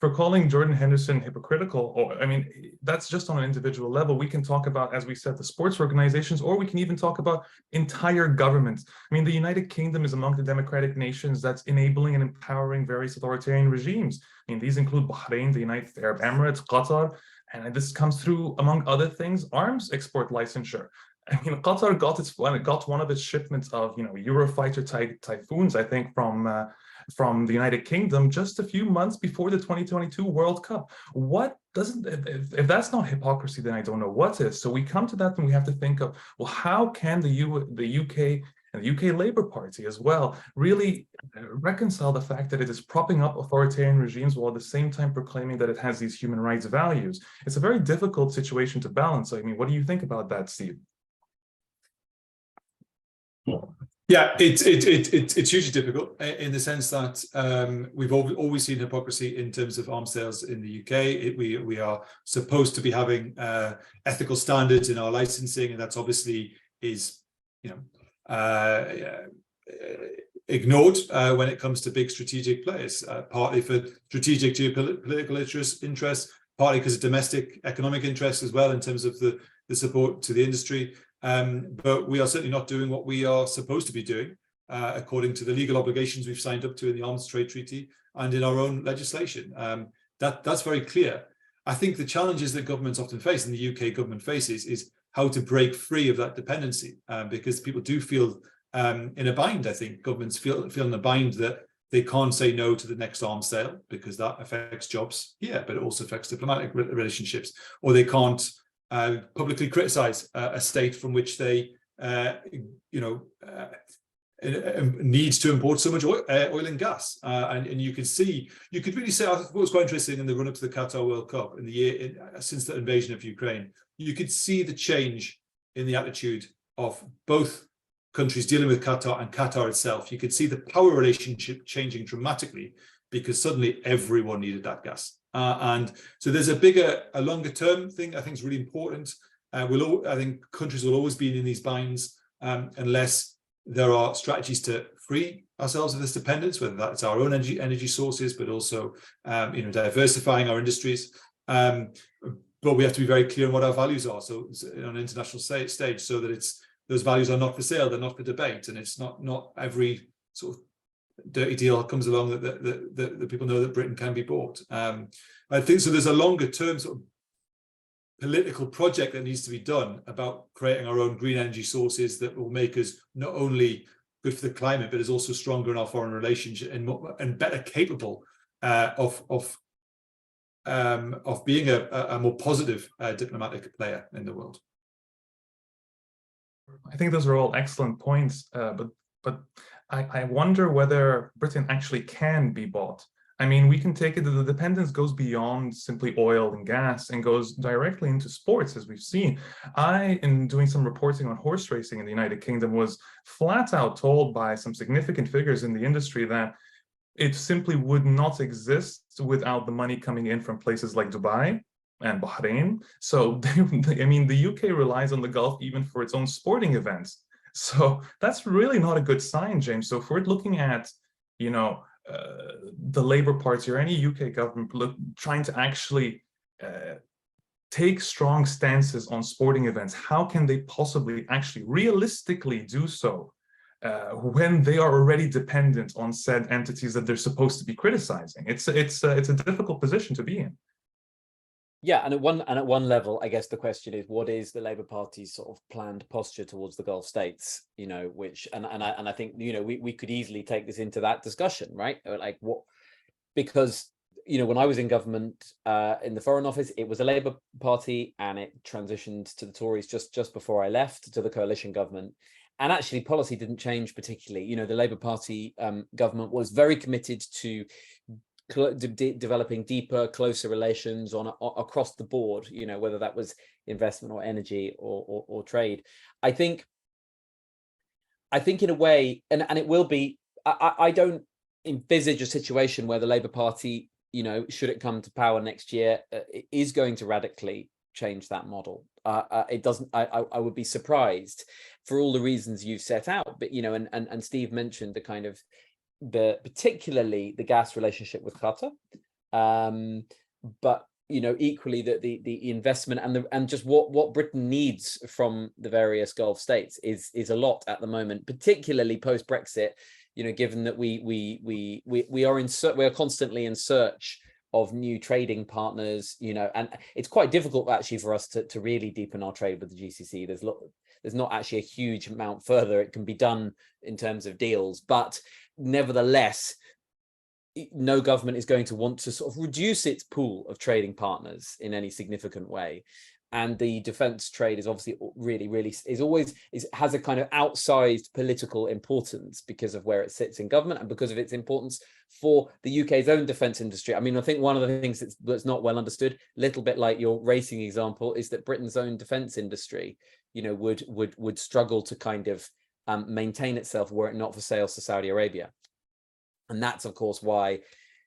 Speaker 1: for calling Jordan Henderson hypocritical, or I mean, that's just on an individual level. We can talk about, as we said, the sports organizations, or we can even talk about entire governments. I mean, the United Kingdom is among the democratic nations that's enabling and empowering various authoritarian regimes. I mean, these include Bahrain, the United Arab Emirates, Qatar, and this comes through, among other things, arms export licensure. I mean, Qatar got one of its shipments of, Eurofighter Typhoons, I think, from the United Kingdom just a few months before the 2022 World Cup. What doesn't, if that's not hypocrisy, then I don't know what is. So we come to that and we have to think of, well, how can the UK and the UK Labour Party as well really reconcile the fact that it is propping up authoritarian regimes while at the same time proclaiming that it has these human rights values? It's a very difficult situation to balance. I mean, what do you think about that, Steve?
Speaker 3: Yeah, it's hugely difficult in the sense that we've always seen hypocrisy in terms of arms sales in the UK. We are supposed to be having ethical standards in our licensing, and that's obviously is ignored when it comes to big strategic players, partly for strategic geopolitical interests, partly because of domestic economic interests as well in terms of the support to the industry. But we are certainly not doing what we are supposed to be doing according to the legal obligations we've signed up to in the Arms Trade Treaty and in our own legislation. That's very clear. I think the challenges that governments often face, and the UK government faces, is how to break free of that dependency, because people do feel in a bind. I think governments feel in a bind that they can't say no to the next arms sale because that affects jobs here, but it also affects diplomatic relationships, or they can't publicly criticize a state from which they, needs to import so much oil and gas. And you could really say, I thought it was quite interesting in the run up to the Qatar World Cup in the year since the invasion of Ukraine, you could see the change in the attitude of both countries dealing with Qatar and Qatar itself. You could see the power relationship changing dramatically because suddenly everyone needed that gas. And so there's a longer term thing I think is really important. I think countries will always be in these binds unless there are strategies to free ourselves of this dependence, whether that's our own energy sources, but also diversifying our industries. But we have to be very clear on what our values are. So on an international stage, so that those values are not for sale, they're not for debate, and it's not every sort of dirty deal comes along that people know that Britain can be bought. I think so. There's a longer term sort of political project that needs to be done about creating our own green energy sources that will make us not only good for the climate, but is also stronger in our foreign relationship and better capable of being a more positive diplomatic player in the world.
Speaker 1: I think those are all excellent points, but I wonder whether Britain actually can be bought. I mean, we can take it that the dependence goes beyond simply oil and gas and goes directly into sports, as we've seen. In doing some reporting on horse racing in the United Kingdom, was flat out told by some significant figures in the industry that it simply would not exist without the money coming in from places like Dubai and Bahrain. So, I mean, the UK relies on the Gulf even for its own sporting events. So that's really not a good sign, James. So if we're looking at, the Labour Party or any UK government trying to actually take strong stances on sporting events, how can they possibly actually realistically do so when they are already dependent on said entities that they're supposed to be criticizing? It's a difficult position to be in.
Speaker 4: Yeah, and at one level, I guess the question is, what is the Labour Party's sort of planned posture towards the Gulf states? You know, which and I think, you know, we could easily take this into that discussion, right? Like what, because, you know, when I was in government in the Foreign Office, it was a Labour Party, and it transitioned to the Tories just before I left to the coalition government. And actually, policy didn't change particularly. You know, the Labour Party government was very committed to developing deeper, closer relations across the board, you know, whether that was investment or energy or trade. I think in a way, and it will be, I don't envisage a situation where the Labour Party, you know, should it come to power next year, is going to radically change that model. It doesn't, I would be surprised for all the reasons you've set out, but, you know, and Steve mentioned the kind of, particularly the gas relationship with Qatar, but, you know, equally the investment and just what Britain needs from the various Gulf states is a lot at the moment, particularly post Brexit. You know, given that we are constantly in search of new trading partners, you know, and it's quite difficult actually for us to really deepen our trade with the GCC. There's not actually a huge amount further it can be done in terms of deals, but nevertheless, no government is going to want to sort of reduce its pool of trading partners in any significant way. And the defence trade is obviously has a kind of outsized political importance because of where it sits in government and because of its importance for the UK's own defence industry. I mean, I think one of the things that's not well understood, a little bit like your racing example, is that Britain's own defence industry, you know, would struggle to kind of maintain itself were it not for sales to Saudi Arabia. And that's, of course, why,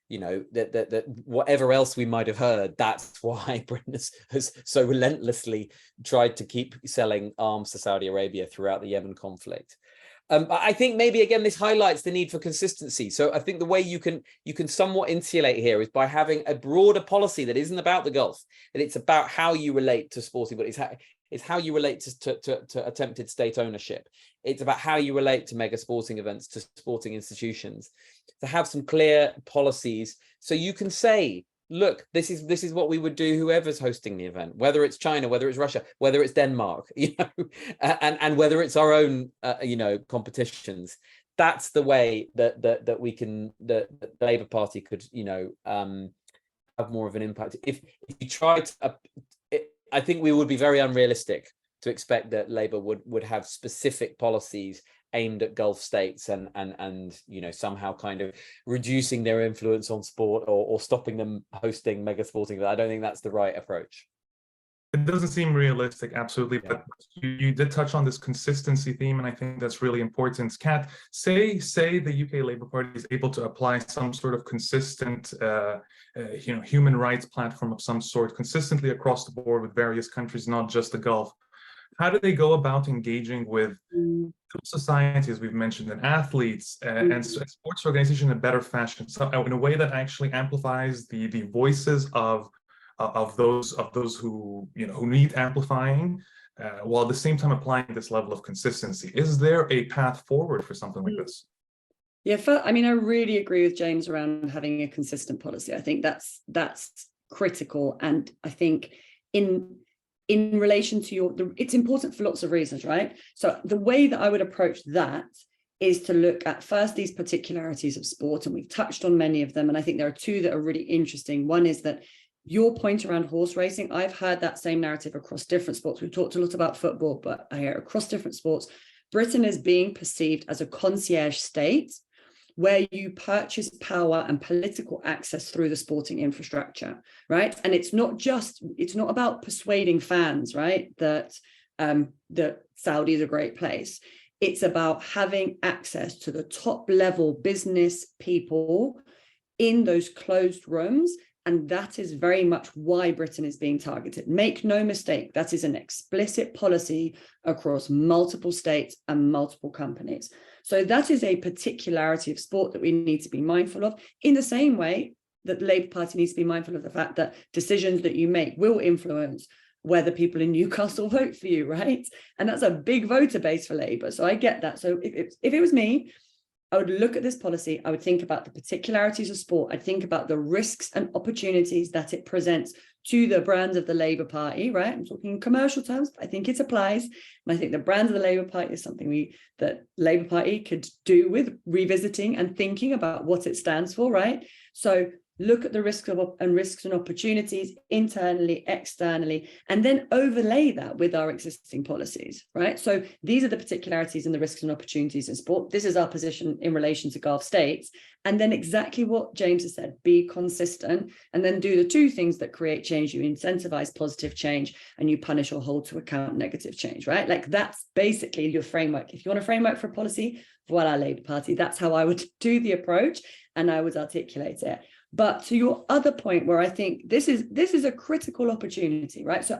Speaker 4: you know, that whatever else we might have heard, that's why Britain has so relentlessly tried to keep selling arms to Saudi Arabia throughout the Yemen conflict. I think maybe, again, this highlights the need for consistency. So I think the way you can somewhat insulate here is by having a broader policy that isn't about the Gulf, that it's about how you relate to sporting, but it's how you relate to attempted state ownership. It's about how you relate to mega sporting events, to sporting institutions, to have some clear policies so you can say, look, this is what we would do whoever's hosting the event, whether it's China, whether it's Russia, whether it's Denmark, you know, and whether it's our own, you know, competitions. That's the way that we can, the Labour Party could, you know, have more of an impact. If you try to, I think we would be very unrealistic to expect that Labour would have specific policies aimed at Gulf states and you know, somehow kind of reducing their influence on sport or stopping them hosting mega sporting. I don't think that's the right approach.
Speaker 1: It doesn't seem realistic, absolutely, yeah. But you did touch on this consistency theme, and I think that's really important. Kat, say the UK Labour Party is able to apply some sort of consistent, you know, human rights platform of some sort consistently across the board with various countries, not just the Gulf. How do they go about engaging with society, as we've mentioned, and athletes and sports organizations in a better fashion, so in a way that actually amplifies the voices of those who, you know, who need amplifying, while at the same time applying this level of consistency? Is there a path forward for something like this?
Speaker 2: Yeah, I mean, I really agree with James around having a consistent policy. I think that's critical, and I think in relation to it's important for lots of reasons, right? So the way that I would approach that is to look at first these particularities of sport, and we've touched on many of them, and I think there are two that are really interesting. One is that your point around horse racing, I've heard that same narrative across different sports. We've talked a lot about football, but I hear across different sports, Britain is being perceived as a concierge state where you purchase power and political access through the sporting infrastructure, right? And it's not about persuading fans, right, that Saudi is a great place. It's about having access to the top level business people in those closed rooms. And that is very much why Britain is being targeted. Make no mistake, that is an explicit policy across multiple states and multiple companies. So that is a particularity of sport that we need to be mindful of, in the same way that the Labour Party needs to be mindful of the fact that decisions that you make will influence whether people in Newcastle vote for you, right? And that's a big voter base for Labour. So I get that. So if it was me, I would look at this policy, I would think about the particularities of sport, I'd think about the risks and opportunities that it presents to the brand of the Labour Party, right? I'm talking in commercial terms, but I think it applies. And I think the brand of the Labour Party is something that Labour Party could do with revisiting and thinking about what it stands for, right? So look at the risks and opportunities internally, externally, and then overlay that with our existing policies, right? So these are the particularities and the risks and opportunities in sport. This is our position in relation to Gulf states. And then exactly what James has said, be consistent, and then do the two things that create change. You incentivize positive change and you punish or hold to account negative change, right? Like that's basically your framework. If you want a framework for policy, voila, Labour Party, that's how I would do the approach and I would articulate it. But to your other point, where I think this is a critical opportunity, right? So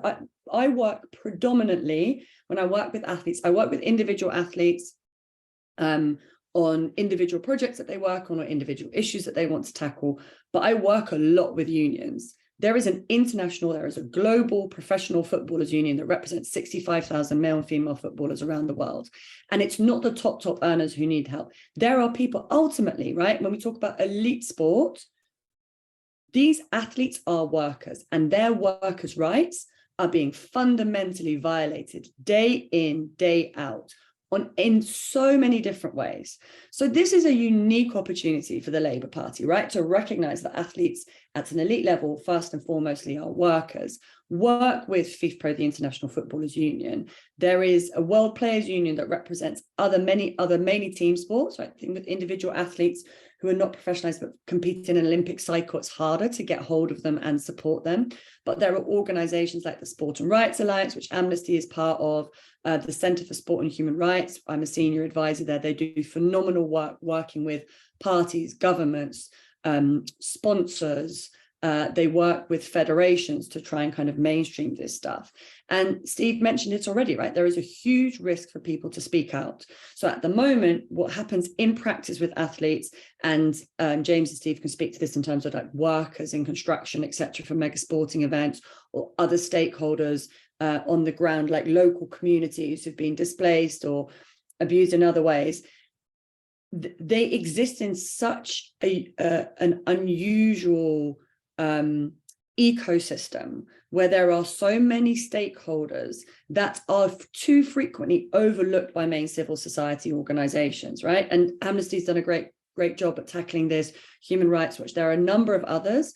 Speaker 2: I work predominantly, when I work with athletes, I work with individual athletes on individual projects that they work on or individual issues that they want to tackle. But I work a lot with unions. There is a global professional footballers union that represents 65,000 male and female footballers around the world. And it's not the top earners who need help. There are people ultimately, right? When we talk about elite sport, these athletes are workers and their workers' rights are being fundamentally violated day in, day out in so many different ways. So this is a unique opportunity for the Labour Party, right? To recognise that athletes at an elite level, first and foremostly, are workers. Work with FIFPro, the International Footballers Union. There is a World Players Union that represents mainly team sports, right? I think with individual athletes who are not professionalized but compete in an Olympic cycle, it's harder to get hold of them and support them. But there are organizations like the Sport and Rights Alliance, which Amnesty is part of, the Centre for Sport and Human Rights. I'm a senior advisor there. They do phenomenal work working with parties, governments, sponsors. They work with federations to try and kind of mainstream this stuff. And Steve mentioned it already, right? There is a huge risk for people to speak out. So at the moment, what happens in practice with athletes, and James and Steve can speak to this in terms of like workers in construction, etc., for mega sporting events or other stakeholders on the ground, like local communities who've been displaced or abused in other ways. They exist in such an unusual ecosystem where there are so many stakeholders that are too frequently overlooked by main civil society organizations, right? And Amnesty's done a great job at tackling this, Human Rights Watch. There are a number of others,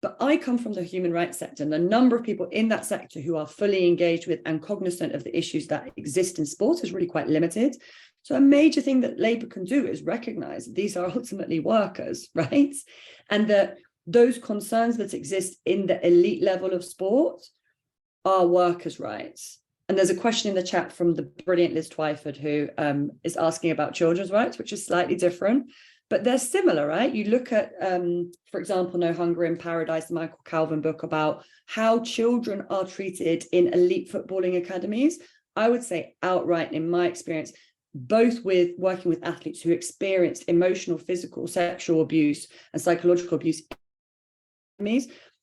Speaker 2: but I come from the human rights sector, and the number of people in that sector who are fully engaged with and cognizant of the issues that exist in sports is really quite limited. So a major thing that Labour can do is recognize these are ultimately workers, right? And that those concerns that exist in the elite level of sport are workers' rights. And there's a question in the chat from the brilliant Liz Twyford who is asking about children's rights, which is slightly different, but they're similar, right? You look at, for example, No Hunger in Paradise, the Michael Calvin book about how children are treated in elite footballing academies. I would say outright, in my experience, both with working with athletes who experienced emotional, physical, sexual abuse and psychological abuse,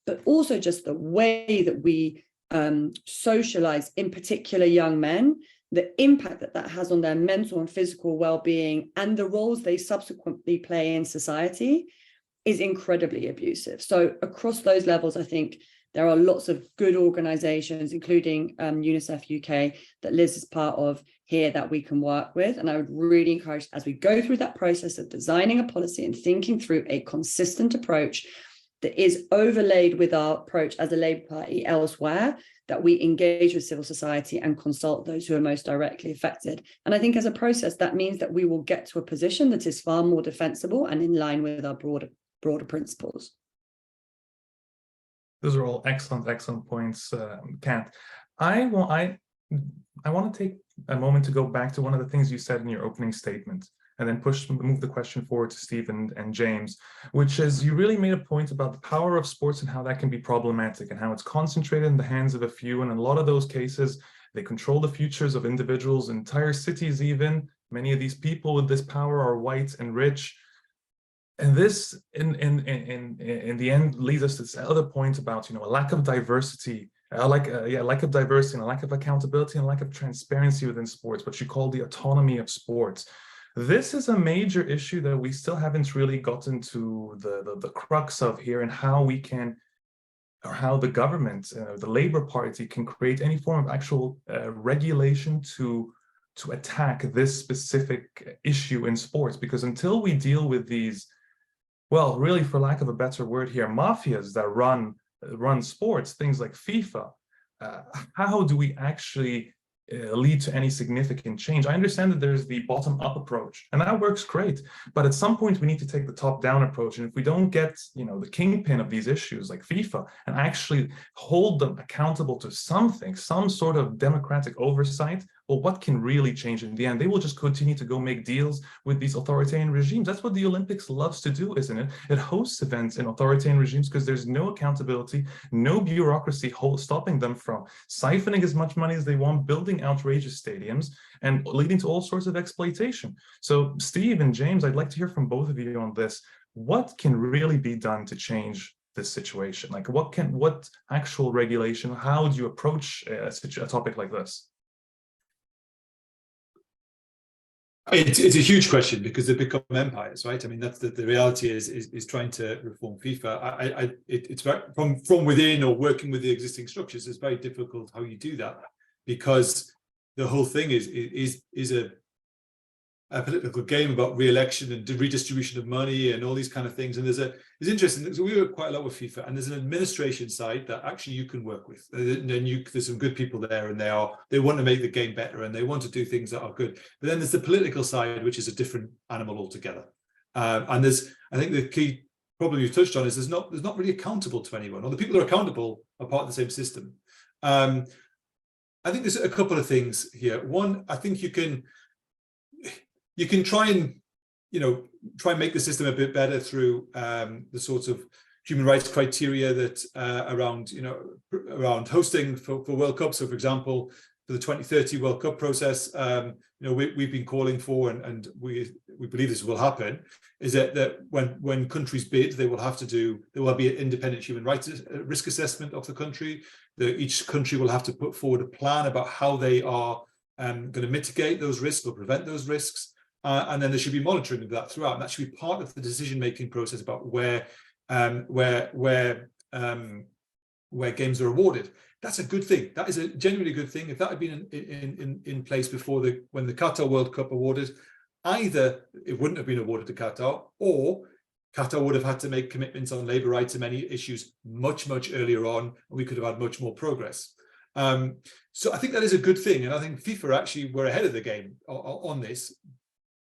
Speaker 2: but also just the way that we socialize, in particular young men, the impact that has on their mental and physical well-being and the roles they subsequently play in society is incredibly abusive. So across those levels, I think there are lots of good organizations, including UNICEF UK, that Liz is part of here, that we can work with. And I would really encourage, as we go through that process of designing a policy and thinking through a consistent approach that is overlaid with our approach as a Labour Party elsewhere, that we engage with civil society and consult those who are most directly affected. And I think as a process, that means that we will get to a position that is far more defensible and in line with our broader principles.
Speaker 1: Those are all excellent points, Kat. I want to take a moment to go back to one of the things you said in your opening statement, and then move the question forward to Steve and James, which is you really made a point about the power of sports and how that can be problematic and how it's concentrated in the hands of a few. And in a lot of those cases, they control the futures of individuals, entire cities even. Many of these people with this power are white and rich. And this, in the end, leads us to this other point about, a lack of diversity, lack of diversity and a lack of accountability and a lack of transparency within sports, what you call the autonomy of sports. This is a major issue that we still haven't really gotten to the crux of here, and how we can or how the government, the Labour Party, can create any form of actual regulation to attack this specific issue in sports. Because until we deal with these, well, really, for lack of a better word here, mafias that run sports, things like FIFA, how do we actually lead to any significant change? I understand that there's the bottom-up approach, and that works great. But at some point, we need to take the top-down approach. And if we don't get, the kingpin of these issues like FIFA and actually hold them accountable to something, some sort of democratic oversight, well, what can really change in the end? They will just continue to go make deals with these authoritarian regimes. That's what the Olympics loves to do, isn't it? It hosts events in authoritarian regimes because there's no accountability, no bureaucracy stopping them from siphoning as much money as they want, building outrageous stadiums, and leading to all sorts of exploitation. So Steve and James, I'd like to hear from both of you on this. What can really be done to change this situation? Like what actual regulation, how do you approach a topic like this?
Speaker 3: It's a huge question because they've become empires, right? I mean, that's the reality is trying to reform FIFA. It's very, from within or working with the existing structures. It's very difficult how you do that because the whole thing is a political game about re-election and redistribution of money and all these kind of things. And it's interesting. So we work quite a lot with FIFA, and there's an administration side that actually you can work with. And there's some good people there, and they want to make the game better, and they want to do things that are good. But then there's the political side, which is a different animal altogether. And I think the key problem you touched on is there's not really accountable to anyone, or the people who are accountable are part of the same system. I think there's a couple of things here. One, I think you can try and make the system a bit better through the sorts of human rights criteria that around hosting for World Cup. So, for example, for the 2030 World Cup process, we've been calling for, and we believe this will happen, is that when countries bid, there will be an independent human rights risk assessment of the country. Each country will have to put forward a plan about how they are going to mitigate those risks or prevent those risks. And then there should be monitoring of that throughout, and that should be part of the decision-making process about where games are awarded. That's a good thing. That is a genuinely good thing. If that had been in place before when the Qatar World Cup awarded, either it wouldn't have been awarded to Qatar, or Qatar would have had to make commitments on labour rights and many issues much earlier on, and we could have had much more progress. So I think that is a good thing, and I think FIFA actually were ahead of the game on this,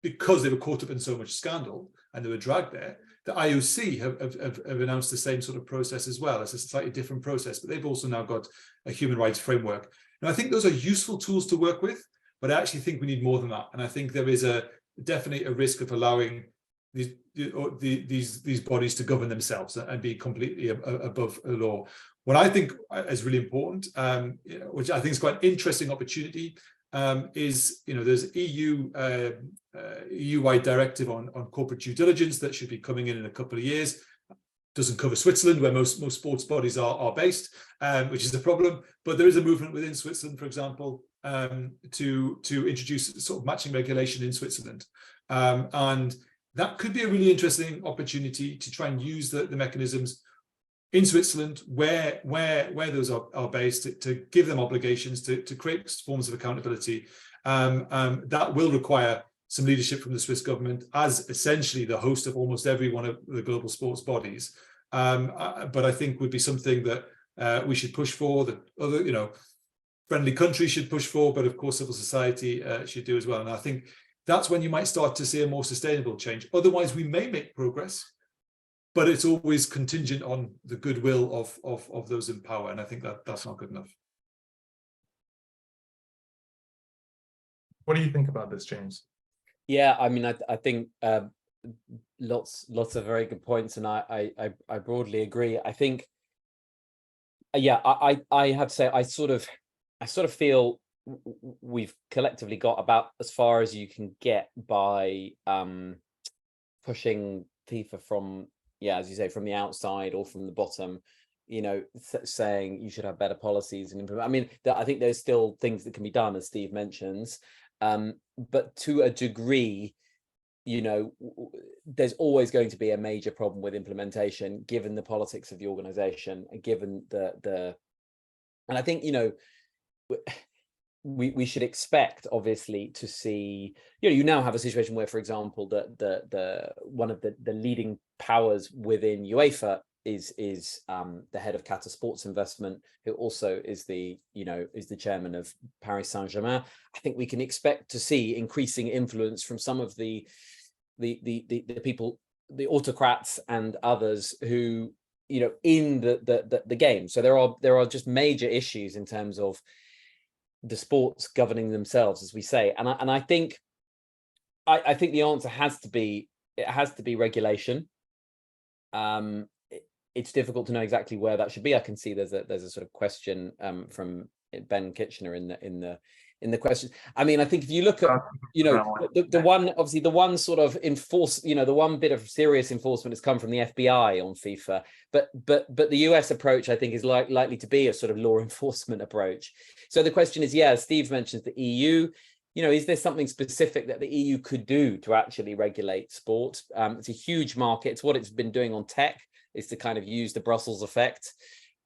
Speaker 3: because they were caught up in so much scandal and they were dragged there. The IOC have announced the same sort of process as well. It's a slightly different process, but they've also now got a human rights framework. And I think those are useful tools to work with, but I actually think we need more than that. And I think there is definitely a risk of allowing these bodies to govern themselves and be completely above the law. What I think is really important, which I think is quite an interesting opportunity, is there's EU-wide directive on corporate due diligence that should be coming in a couple of years. Doesn't cover Switzerland, where most sports bodies are based, which is a problem. But there is a movement within Switzerland, for example, to introduce sort of matching regulation in Switzerland, and that could be a really interesting opportunity to try and use the mechanisms in Switzerland, where those are based, to give them obligations, to create forms of accountability. That will require some leadership from the Swiss government as essentially the host of almost every one of the global sports bodies. But I think would be something that we should push for, that other friendly countries should push for, but of course civil society should do as well. And I think that's when you might start to see a more sustainable change. Otherwise, we may make progress, but it's always contingent on the goodwill of those in power. And I think that's not good enough.
Speaker 1: What do you think about this, James?
Speaker 4: Yeah, I mean, I think lots of very good points, and I broadly agree. I think, yeah, I have to say, I sort of feel we've collectively got about as far as you can get by pushing FIFA from, yeah, as you say, from the outside or from the bottom, saying you should have better policies and implement. I mean, I think there's still things that can be done, as Steve mentions, but to a degree, there's always going to be a major problem with implementation, given the politics of the organization, and given and I think, you know, we should expect, obviously, to see, you know, you now have a situation where, for example, the one of the leading powers within UEFA is the head of Qatar Sports Investment, who also is the chairman of Paris Saint-Germain. I think we can expect to see increasing influence from some of the people, the autocrats and others who, you know, in the game. So there are just major issues in terms of the sports governing themselves, as we say, and I think the answer has to be regulation. It's difficult to know exactly where that should be. I can see there's a sort of question from Ben Kitchener in the question. I mean, I think if you look at, you know, the one sort of the one bit of serious enforcement has come from the FBI on FIFA, but the US approach, I think, is likely to be a sort of law enforcement approach. So the question is, yeah, Steve mentions the EU. You know, is there something specific that the EU could do to actually regulate sport? It's a huge market. It's what it's been doing on tech, is to kind of use the Brussels effect,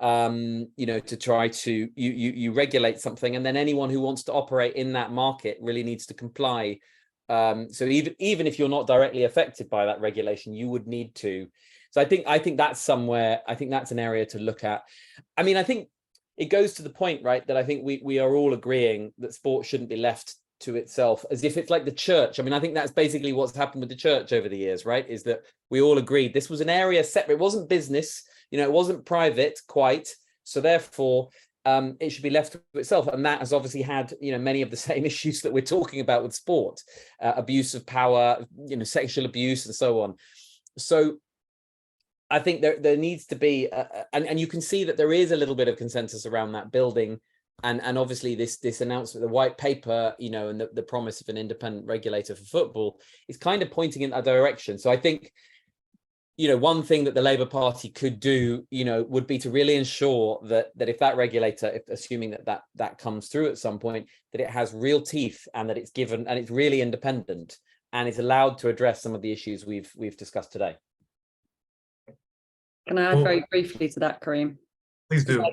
Speaker 4: you know, to try to you regulate something, and then anyone who wants to operate in that market really needs to comply. So even if you're not directly affected by that regulation, you would need to. So I think that's somewhere. I think that's an area to look at. I mean, I think it goes to the point, right, that I think we are all agreeing that sport shouldn't be left to itself as if it's like the church. I mean, I think that's basically what's happened with the church over the years, right? Is that we all agreed this was an area separate. It wasn't business, you know, it wasn't private quite. So therefore, it should be left to itself. And that has obviously had, you know, many of the same issues that we're talking about with sport, abuse of power, you know, sexual abuse and so on. So I think there needs to be, and you can see that there is a little bit of consensus around that building. And obviously this announcement, the white paper, you know, and the promise of an independent regulator for football is kind of pointing in that direction. So I think, you know, one thing that the Labour Party could do, you know, would be to really ensure that if that regulator, assuming that comes through at some point, that it has real teeth and that it's given and it's really independent and it's allowed to address some of the issues we've discussed today.
Speaker 2: Can I add very briefly to that, Karim?
Speaker 1: Please do.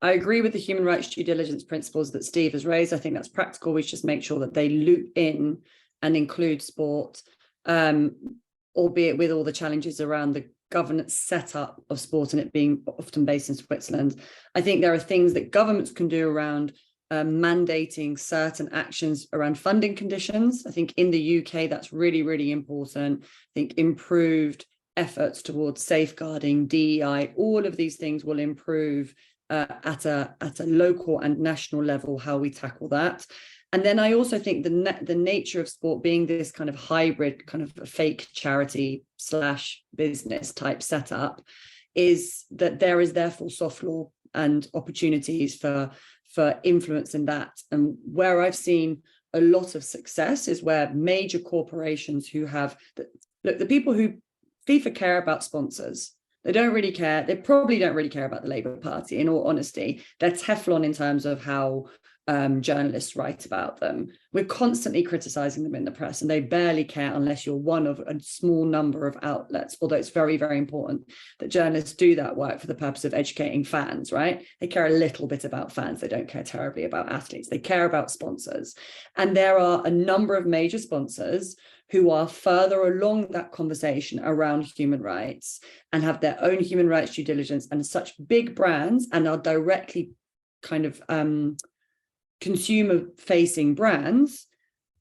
Speaker 2: I agree with the human rights due diligence principles that Steve has raised. I think that's practical. We should just make sure that they loop in and include sport, albeit with all the challenges around the governance setup of sport and it being often based in Switzerland. I think there are things that governments can do around mandating certain actions around funding conditions. I think in the UK, that's really, really important. I think improved efforts towards safeguarding, DEI, all of these things will improve at a local and national level how we tackle that. And then I also think the nature of sport being this kind of hybrid, kind of a fake charity / business type setup, is that there is therefore soft law and opportunities for influence in that. And where I've seen a lot of success is where major corporations who have the people who FIFA care about sponsors. They don't really care. They probably don't really care about the Labour Party, in all honesty. They're Teflon in terms of how journalists write about them. We're constantly criticising them in the press, and they barely care unless you're one of a small number of outlets, although it's very, very important that journalists do that work for the purpose of educating fans, right? They care a little bit about fans. They don't care terribly about athletes. They care about sponsors. And there are a number of major sponsors who are further along that conversation around human rights and have their own human rights due diligence and such big brands and are directly kind of consumer-facing brands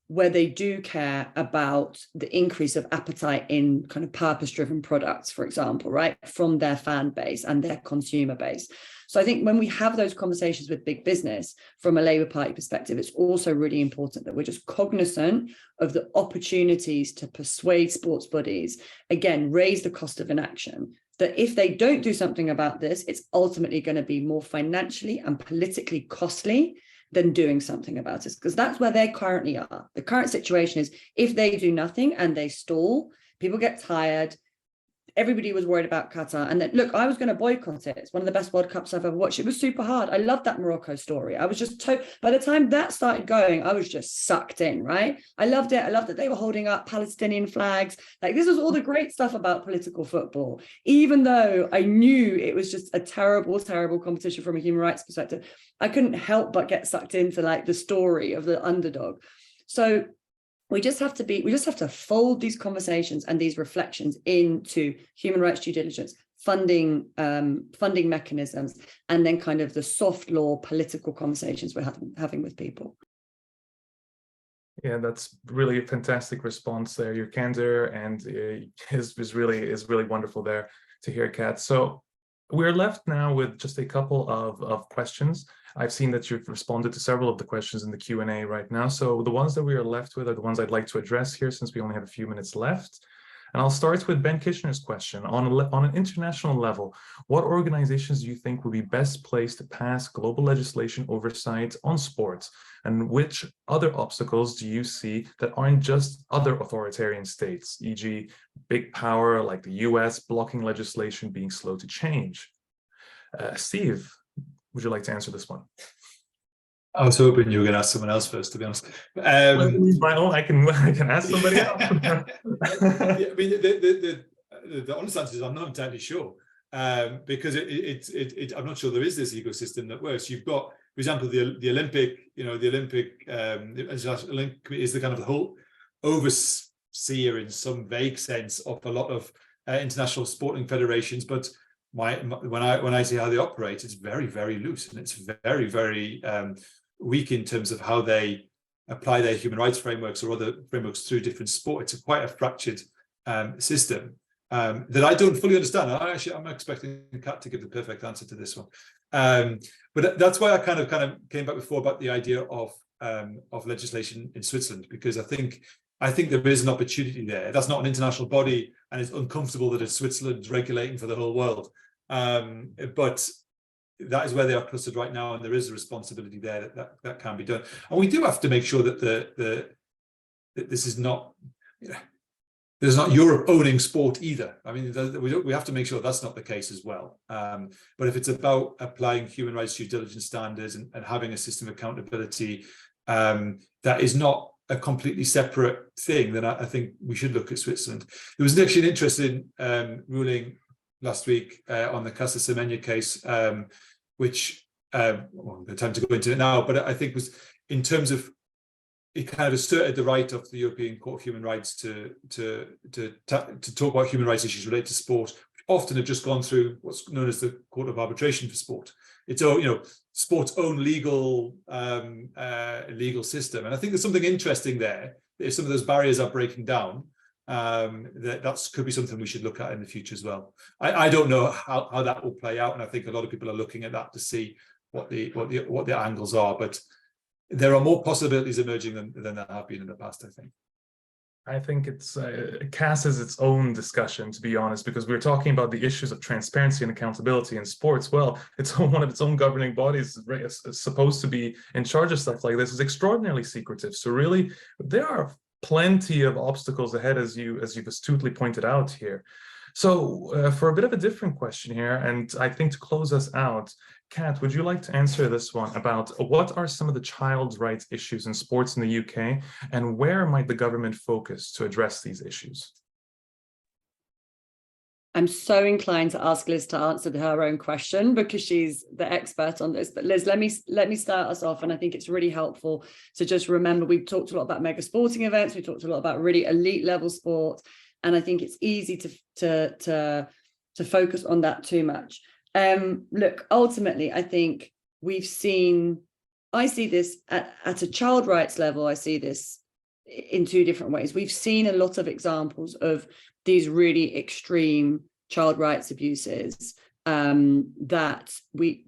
Speaker 2: where they do care about the increase of appetite in kind of purpose-driven products, for example, right, from their fan base and their consumer base. So I think when we have those conversations with big business from a Labour Party perspective, it's also really important that we're just cognizant of the opportunities to persuade sports bodies, again, raise the cost of inaction, that if they don't do something about this, it's ultimately going to be more financially and politically costly than doing something about it, because that's where they currently are. The current situation is if they do nothing and they stall, people get tired, everybody was worried about Qatar. And that, look, I was going to boycott it. It's one of the best World Cups I've ever watched. It was super hard. I loved that Morocco story. I was just by the time that started going, I was just sucked in, right? I loved it. I loved that they were holding up Palestinian flags. Like, this was all the great stuff about political football, even though I knew it was just a terrible, terrible competition from a human rights perspective. I couldn't help but get sucked into like the story of the underdog. So we just have to fold these conversations and these reflections into human rights due diligence, funding mechanisms, and then kind of the soft law political conversations we're having with people.
Speaker 1: Yeah, that's really a fantastic response there. Your candor and is really wonderful there to hear, Kat. So we're left now with just a couple of questions. I've seen that you've responded to several of the questions in the Q&A right now. So the ones that we are left with are the ones I'd like to address here, since we only have a few minutes left. And I'll start with Ben Kitchener's question. On an international level, what organizations do you think would be best placed to pass global legislation oversight on sports? And which other obstacles do you see that aren't just other authoritarian states, e.g. big power like the US blocking legislation being slow to change? Steve, would you like to answer this one?
Speaker 3: I was hoping you were going to ask someone else first, to be honest.
Speaker 1: My own, I can ask somebody else.
Speaker 3: Yeah, I mean, the honest answer is I'm not entirely sure, because I'm not sure there is this ecosystem that works. You've got, for example, the Olympic, the Olympic is the kind of the whole overseer in some vague sense of a lot of international sporting federations, but when I see how they operate, it's very, very loose, and it's very, very weak in terms of how they apply their human rights frameworks or other frameworks through different sports. It's quite a fractured system that I don't fully understand. I'm expecting Kat to give the perfect answer to this one, but that's why I kind of came back before about the idea of legislation in Switzerland, because I think there is an opportunity there. That's not an international body, and it's uncomfortable that it's Switzerland regulating for the whole world. But that is where they are clustered right now, and there is a responsibility there that can be done. And we do have to make sure that that this is not, there's not Europe owning sport either. I mean, we have to make sure that's not the case as well. But if it's about applying human rights due diligence standards and having a system of accountability that is not a completely separate thing, then I think we should look at Switzerland. There was actually an interesting ruling last week on the Casa Semenya case, which well, the time to go into it now, but I think was in terms of, it kind of asserted the right of the European Court of Human Rights to talk about human rights issues related to sport, which often have just gone through what's known as the Court of Arbitration for Sport. It's sport's own legal system, and I think there's something interesting there. If some of those barriers are breaking down, that could be something we should look at in the future as well. I don't know how that will play out, and I think a lot of people are looking at that to see what the angles are, but there are more possibilities emerging than there have been in the past, I think.
Speaker 1: I think it casts as its own discussion, to be honest, because we're talking about the issues of transparency and accountability in sports. Well, it's one of its own governing bodies is supposed to be in charge of stuff like this. Is extraordinarily secretive. So really, there are plenty of obstacles ahead, as you've astutely pointed out here. So for a bit of a different question here, and I think to close us out, Kat, would you like to answer this one about what are some of the child's rights issues in sports in the UK, and where might the government focus to address these issues?
Speaker 2: I'm so inclined to ask Liz to answer her own question because she's the expert on this. But Liz, let me start us off, and I think it's really helpful to just remember we've talked a lot about mega sporting events, we talked a lot about really elite level sport, and I think it's easy to focus on that too much. Look, ultimately, I think I see this at a child rights level. I see this in two different ways. We've seen a lot of examples of these really extreme child rights abuses that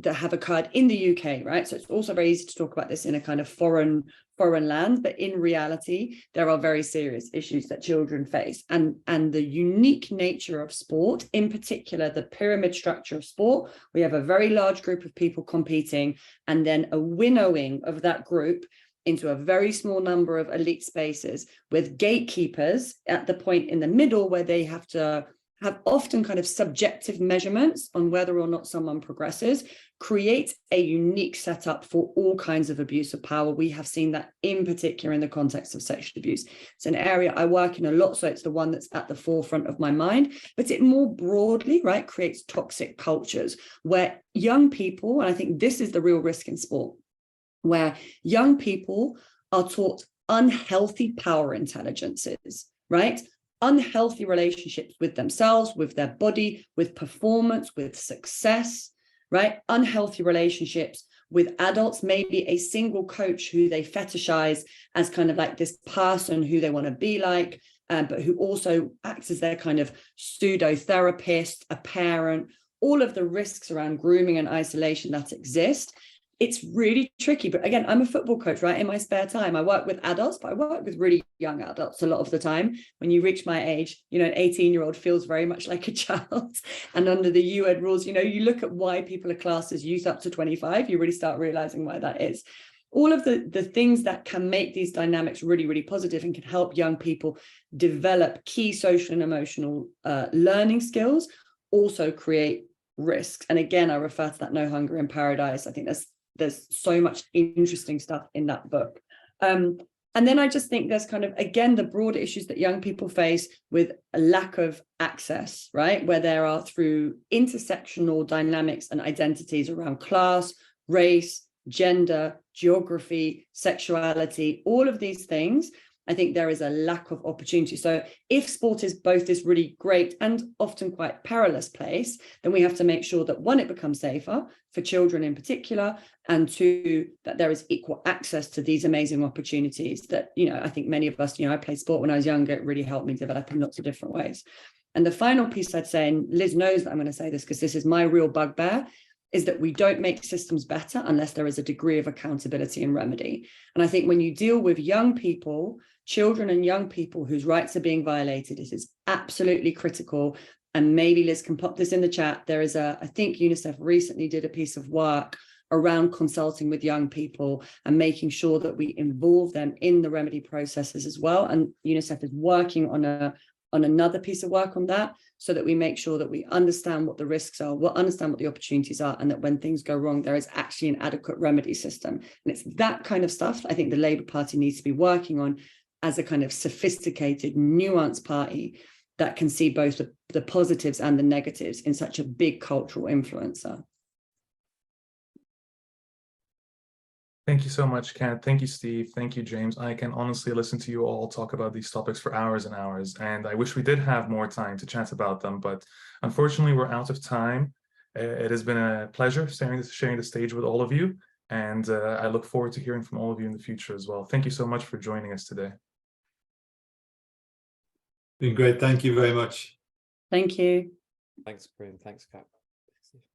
Speaker 2: have occurred in the UK, right? So it's also very easy to talk about this in a kind of foreign land, but in reality, there are very serious issues that children face. And the unique nature of sport, in particular, the pyramid structure of sport, we have a very large group of people competing, and then a winnowing of that group into a very small number of elite spaces with gatekeepers at the point in the middle where they have to have often kind of subjective measurements on whether or not someone progresses, create a unique setup for all kinds of abuse of power. We have seen that in particular in the context of sexual abuse. It's an area I work in a lot, so it's the one that's at the forefront of my mind, but it more broadly, right, creates toxic cultures where young people, and I think this is the real risk in sport, where young people are taught unhealthy power intelligences, right? Unhealthy relationships with themselves, with their body, with performance, with success, right? Unhealthy relationships with adults, maybe a single coach who they fetishize as kind of like this person who they want to be like, but who also acts as their kind of pseudo therapist, a parent, all of the risks around grooming and isolation that exist. It's really tricky. But again, I'm a football coach, right? In my spare time, I work with adults, but I work with really young adults a lot of the time. When you reach my age, you know, an 18-year-old feels very much like a child. And under the UED rules, you know, you look at why people are classed as youth up to 25, you really start realizing why that is. All of the things that can make these dynamics really, really positive and can help young people develop key social and emotional learning skills also create risks. And again, I refer to that No Hunger in Paradise. I think there's so much interesting stuff in that book. And then I just think there's kind of, again, the broader issues that young people face with a lack of access, right? Where there are through intersectional dynamics and identities around class, race, gender, geography, sexuality, all of these things. I think there is a lack of opportunity. So if sport is both this really great and often quite perilous place, then we have to make sure that one, it becomes safer for children in particular, and two, that there is equal access to these amazing opportunities that, you know, I think many of us, you know, I played sport when I was younger, it really helped me develop in lots of different ways. And the final piece I'd say, and Liz knows that I'm going to say this because this is my real bugbear, is that we don't make systems better unless there is a degree of accountability and remedy. And I think when you deal with young people, children and young people whose rights are being violated, it is absolutely critical. And maybe Liz can pop this in the chat. There is I think UNICEF recently did a piece of work around consulting with young people and making sure that we involve them in the remedy processes as well. And UNICEF is working on another piece of work on that, so that we make sure that we understand what the risks are, understand what the opportunities are, and that when things go wrong, there is actually an adequate remedy system. And it's that kind of stuff I think the Labour Party needs to be working on as a kind of sophisticated, nuanced party that can see both the positives and the negatives in such a big cultural influencer.
Speaker 1: Thank you so much, Kat. Thank you, Steve. Thank you, James. I can honestly listen to you all talk about these topics for hours and hours, and I wish we did have more time to chat about them, but unfortunately we're out of time. It has been a pleasure sharing the stage with all of you, and I look forward to hearing from all of you in the future as well. Thank you so much for joining us today.
Speaker 3: Been great. Thank you very much.
Speaker 2: Thank you.
Speaker 4: Thanks, Karim. Thanks, Kat.